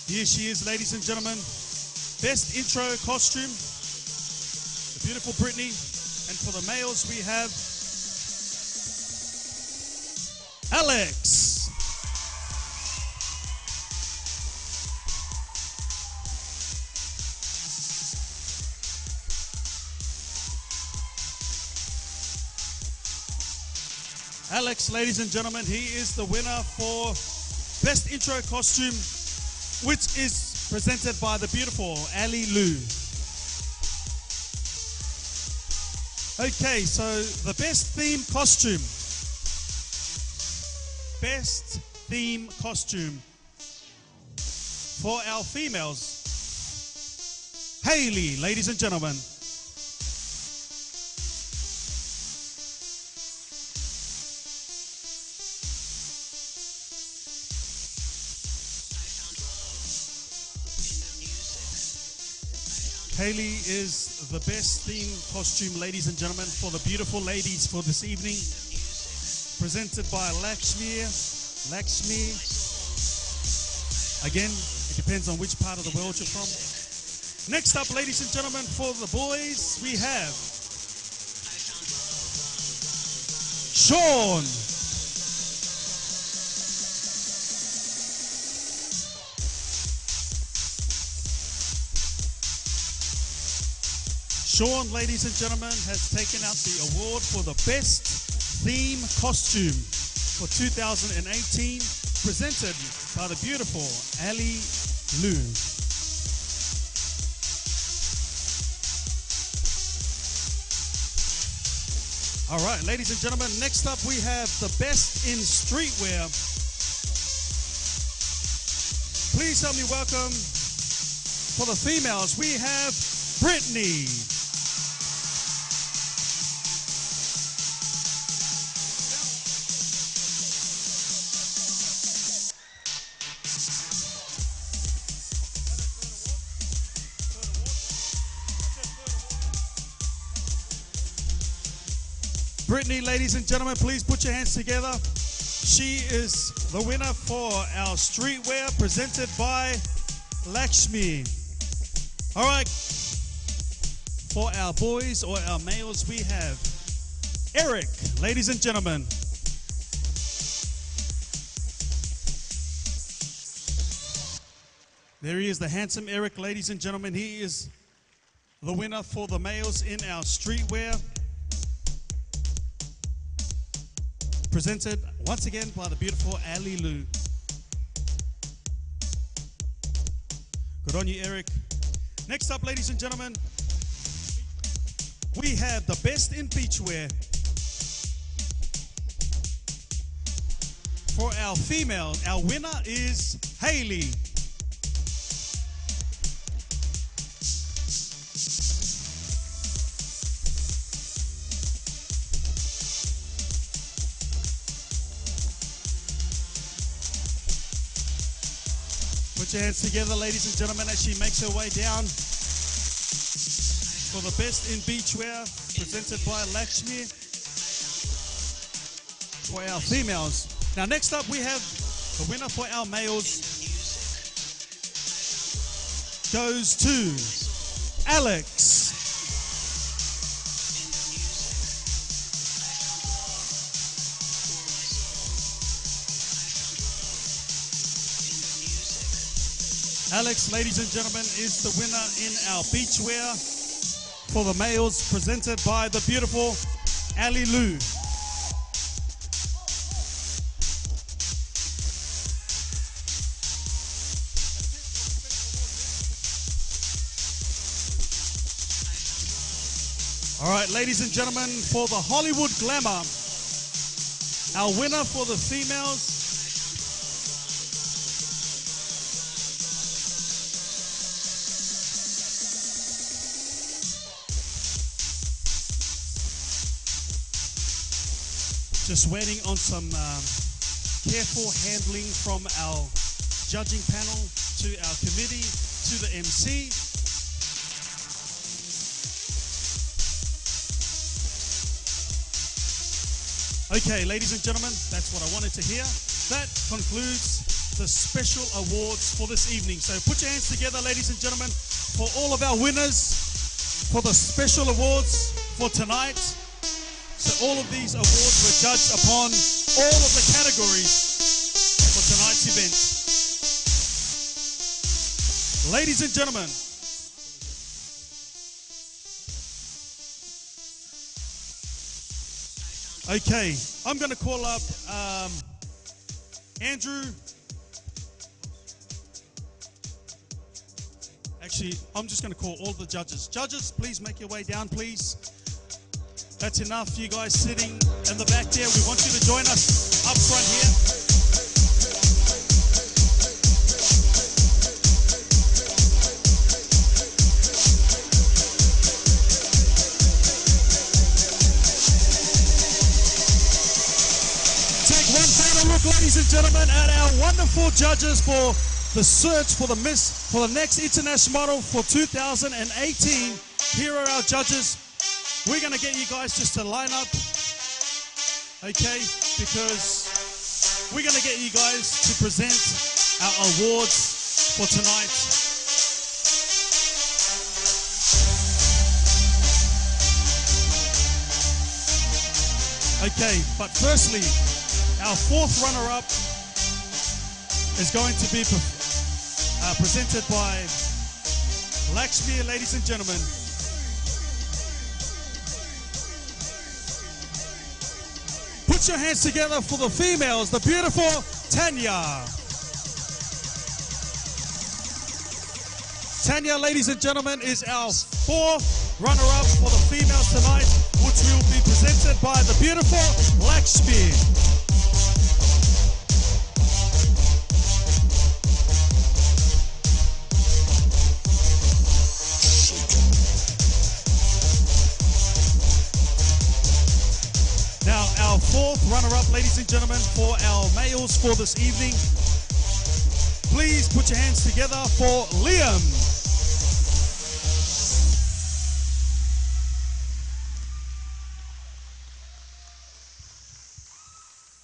A: Here she is, ladies and gentlemen. Best intro costume, the beautiful Brittany. And for the males, we have Alex. Alex, ladies and gentlemen, he is the winner for Best Intro Costume, which is presented by the beautiful Ali Lu. Okay, so the best theme costume. Best theme costume for our females. Haley, ladies and gentlemen. Haley is the best theme costume, ladies and gentlemen, for the beautiful ladies for this evening. Presented by Lakshmi. Again, it depends on which part of the world you're from. Next up, ladies and gentlemen, for the boys, we have Sean. Sean, ladies and gentlemen, has taken out the award for the best theme costume for 2018, presented by the beautiful Ali Lu. All right, ladies and gentlemen, next up we have the best in streetwear. Please help me welcome, for the females, we have Brittany. Brittany, ladies and gentlemen, please put your hands together. She is the winner for our streetwear presented by Lakshmi. All right, for our boys or our males, we have Eric, ladies and gentlemen. There he is, the handsome Eric, ladies and gentlemen. He is the winner for the males in our streetwear, presented once again by the beautiful Ali Lu. Good on you, Eric. Next up, ladies and gentlemen, we have the best in beachwear. For our female, our winner is Haley. Put your hands together, ladies and gentlemen, as she makes her way down for the best in beachwear, presented by Lakshmi. For our females. Now, next up, we have the winner for our males. Goes to Alex. Alex, ladies and gentlemen, is the winner in our beachwear for the males, presented by the beautiful Ali Lu. All right, ladies and gentlemen, for the Hollywood Glamour, our winner for the females just waiting on some careful handling from our judging panel to our committee to the MC. Okay, ladies and gentlemen, that's what I wanted to hear. That concludes the special awards for this evening. So put your hands together, ladies and gentlemen, for all of our winners for the special awards for tonight. So all of these awards were judged upon all of the categories for tonight's event. Ladies and gentlemen, okay, I'm going to call up Andrew. Actually, I'm just going to call all the judges. Judges, please make your way down, please. That's enough, you guys sitting in the back there. We want you to join us up front here. Take one final look, ladies and gentlemen, at our wonderful judges for the search for the next international model for 2018. Here are our judges. We're going to get you guys just to line up, okay, because we're going to get you guys to present our awards for tonight. Okay, but firstly, our fourth runner-up is going to be presented by Lakshmi, ladies and gentlemen. Put your hands together for the females, the beautiful Tanya. Tanya, ladies and gentlemen, is our fourth runner-up for the females tonight, which will be presented by the beautiful Lakshmi. Now, our fourth runner-up, ladies and gentlemen, for our males for this evening, please put your hands together for Liam.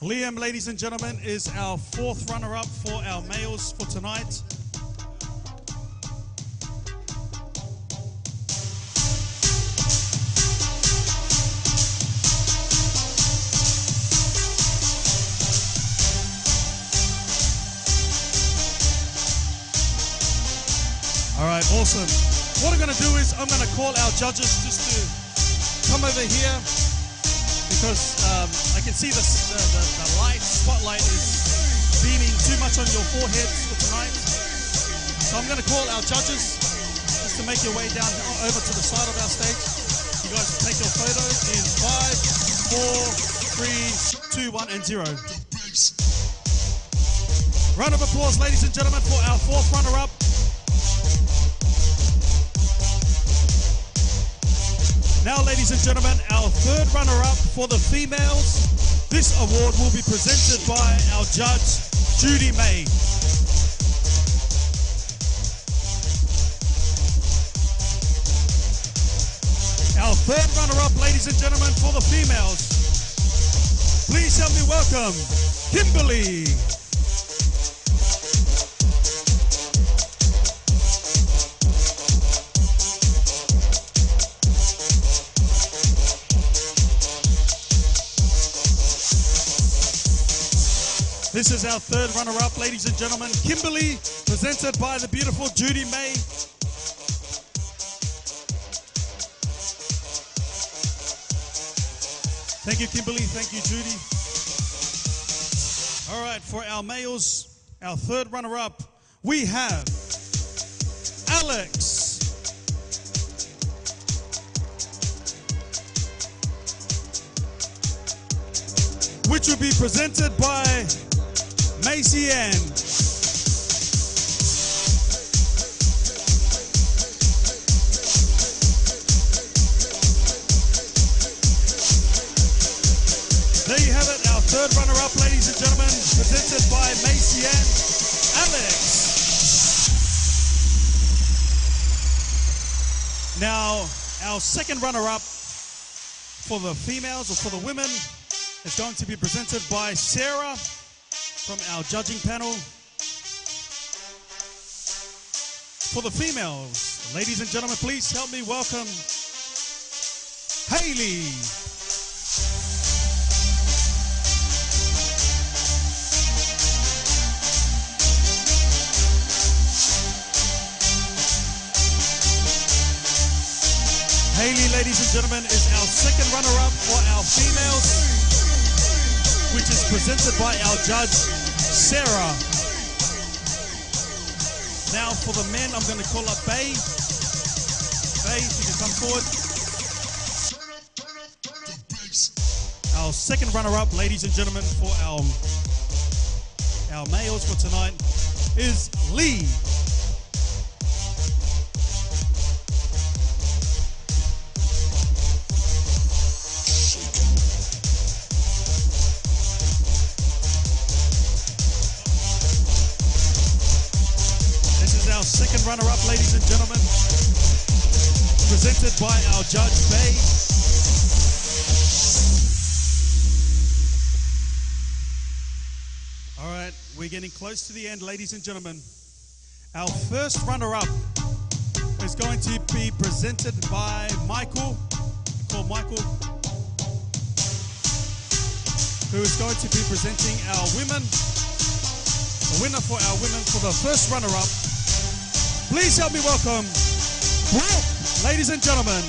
A: Liam, ladies and gentlemen, is our fourth runner-up for our males for tonight. All right, awesome. What I'm going to do is I'm going to call our judges just to come over here because I can see the light, spotlight is beaming too much on your foreheads for tonight. So I'm going to call our judges just to make your way down over to the side of our stage. You guys take your photo in 5, 4, 3, 2, 1, and 0. Round of applause, ladies and gentlemen, for our fourth runner-up. Now, ladies and gentlemen, our third runner-up for the females. This award will be presented by our judge, Judy May. Our third runner-up, ladies and gentlemen, for the females. Please help me welcome Kimberly. This is our third runner-up, ladies and gentlemen, Kimberly, presented by the beautiful Judy May. Thank you, Kimberly. Thank you, Judy. All right, for our males, our third runner-up, we have Alex. Which will be presented by Macy Ann. There you have it, our third runner-up, ladies and gentlemen, presented by Macy Ann. Alex. Now, our second runner-up for the females or for the women is going to be presented by Sarah from our judging panel. For the females, ladies and gentlemen, please help me welcome Hayley. Hayley, ladies and gentlemen, is our second runner-up for our females, which is presented by our judge, Sarah. Now for the men, I'm going to call up Bay. Bay, if you can come forward. Our second runner-up, ladies and gentlemen, for our males for tonight is Lee. Second runner-up, ladies and gentlemen, presented by our judge, Bay. All right, we're getting close to the end, ladies and gentlemen. Our first runner-up is going to be presented by Michael. Call Michael. who is going to be presenting our women, the winner for our women for the first runner-up. Please help me welcome Brooke, ladies and gentlemen.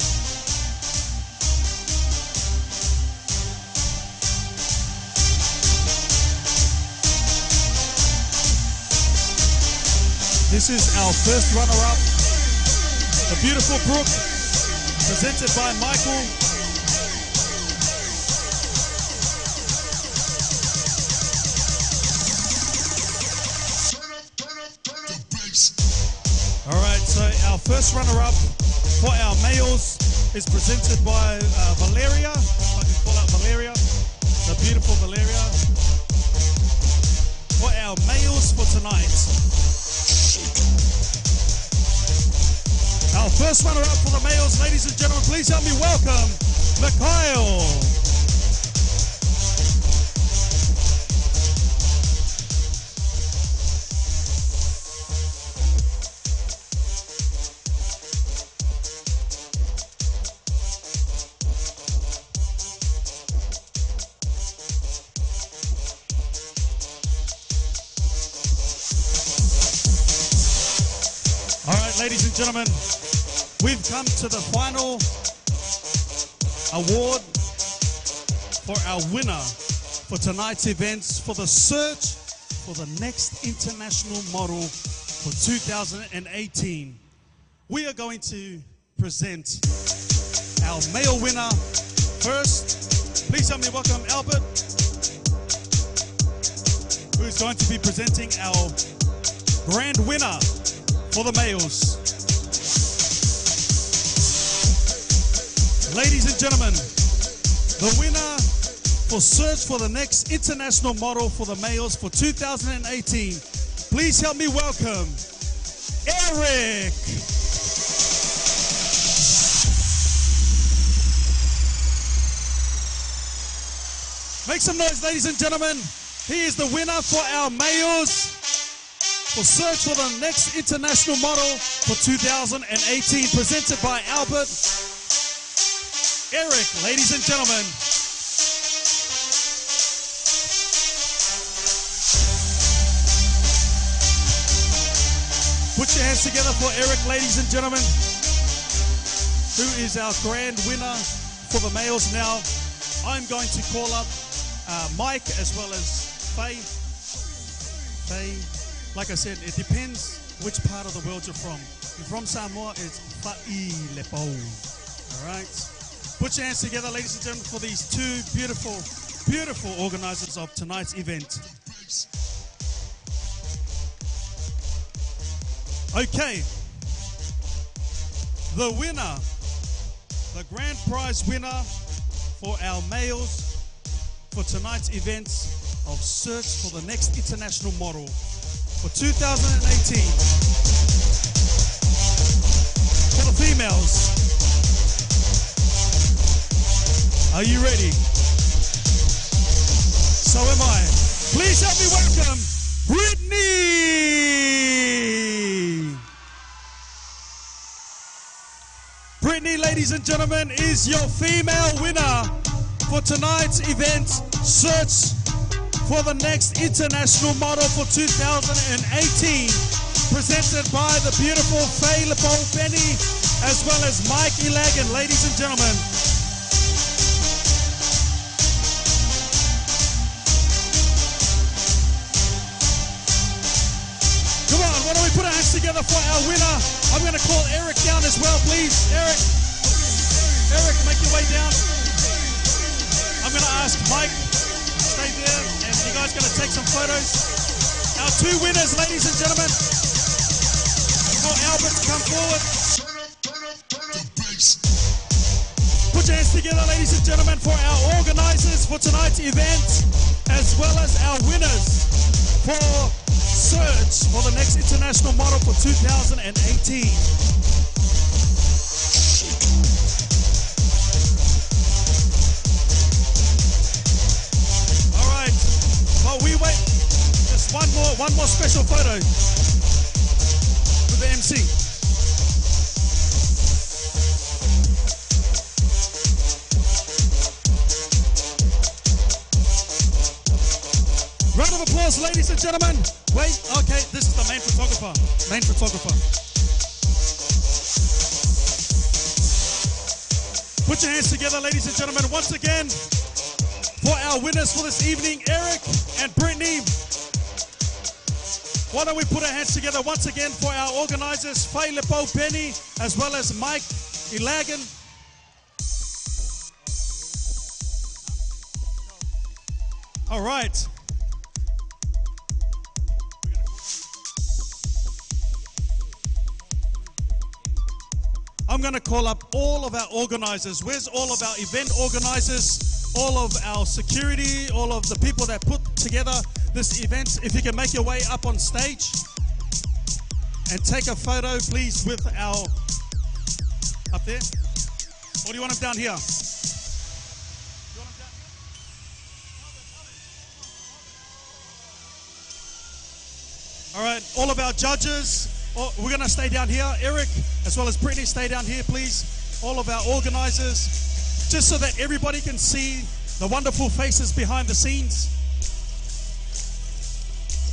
A: This is our first runner-up, the beautiful Brooke, presented by Michael. All right, so our first runner-up for our males is presented by Valeria. If I can call out Valeria, the beautiful Valeria. For our males for tonight, our first runner-up for the males, ladies and gentlemen, please help me welcome Mikhail. All right, ladies and gentlemen, we've come to the final award for our winner for tonight's events for the search for the next international model for 2018. We are going to present our male winner first. Please help me welcome Albert, who is going to be presenting our grand winner for the males. Ladies and gentlemen, the winner for search for the next international model for the males for 2018. Please help me welcome Eric. Make some noise, ladies and gentlemen. He is the winner for our males for search for the next international model for 2018, presented by Albert. Eric, ladies and gentlemen. Put your hands together for Eric, ladies and gentlemen, who is our grand winner for the males. Now, I'm going to call up Mike as well as Faye. Faye, like I said, it depends which part of the world you're from. If you're from Samoa, it's Fa'i Lepo. All right? Put your hands together, ladies and gentlemen, for these two beautiful, beautiful organizers of tonight's event. Okay. The winner, the grand prize winner for our males for tonight's event of search for the next international model for 2018. For the females, are you ready? So am I. Please help me welcome Brittany. Brittany, ladies and gentlemen, is your female winner for tonight's event, Search for the Next International Model for 2018, presented by the beautiful Faye Lepo-Penny, as well as Mike Ilagan, ladies and gentlemen. Come on, why don't we put our hands together for our winner? I'm going to call Eric down as well, please. Eric, make your way down. I'm going to ask Mike, stay there, and you guys are going to take some photos. Our two winners, ladies and gentlemen. For Albert to come forward. Put your hands together, ladies and gentlemen, for our organizers for tonight's event, as well as our winners for Search for the Next International Model for 2018. All right, while we wait, just one more special photo with the MC. applause, ladies and gentlemen. Wait, okay, this is the main photographer. Main photographer. Put your hands together, ladies and gentlemen, once again for our winners for this evening, Eric and Brittany. Why don't we put our hands together once again for our organizers, Faye Lepo Penny, as well as Mike Ilagan. All right. I'm going to call up all of our organizers. Where's all of our event organizers, all of our security, all of the people that put together this event? If you can make your way up on stage and take a photo, please, with our, up there? Or do you want them down here? All right, all of our judges, we're going to stay down here. Eric, as well as Brittany, stay down here, please. All of our organizers, just so that everybody can see the wonderful faces behind the scenes.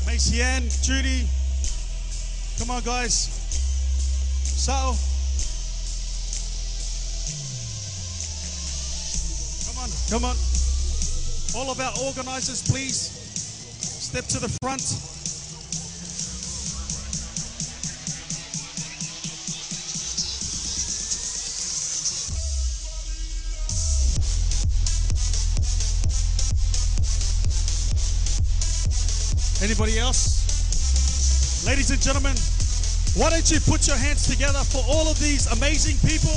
A: Macy Ann, Judy, come on, guys. So, come on. All of our organizers, please, step to the front. Anybody else? Ladies and gentlemen, why don't you put your hands together for all of these amazing people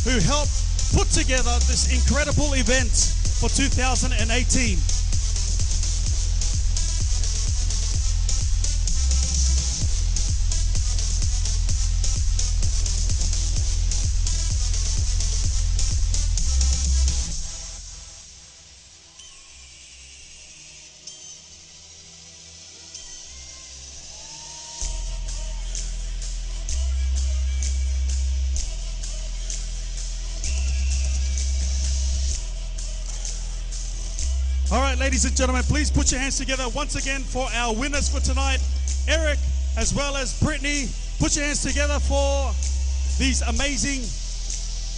A: who helped put together this incredible event for 2018. All right, ladies and gentlemen, please put your hands together once again for our winners for tonight. Eric, as well as Brittany, put your hands together for these amazing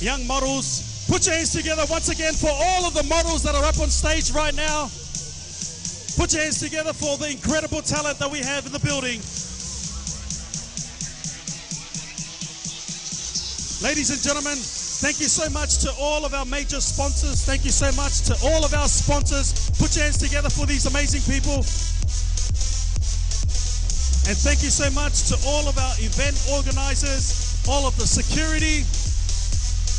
A: young models. Put your hands together once again for all of the models that are up on stage right now. Put your hands together for the incredible talent that we have in the building. Ladies and gentlemen, thank you so much to all of our major sponsors. Thank you so much to all of our sponsors. Put your hands together for these amazing people. And thank you so much to all of our event organizers, all of the security.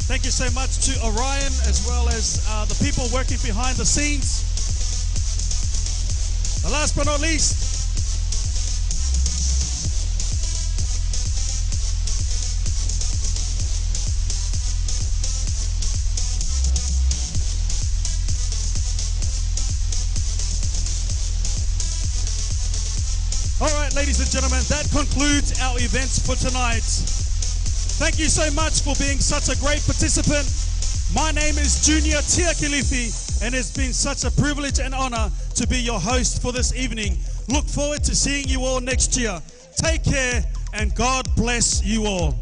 A: Thank you so much to Orion, as well as the people working behind the scenes. And last but not least, all right, ladies and gentlemen, that concludes our events for tonight. Thank you so much for being such a great participant. My name is Junior Tiakilifi, and it's been such a privilege and honor to be your host for this evening. Look forward to seeing you all next year. Take care, and God bless you all.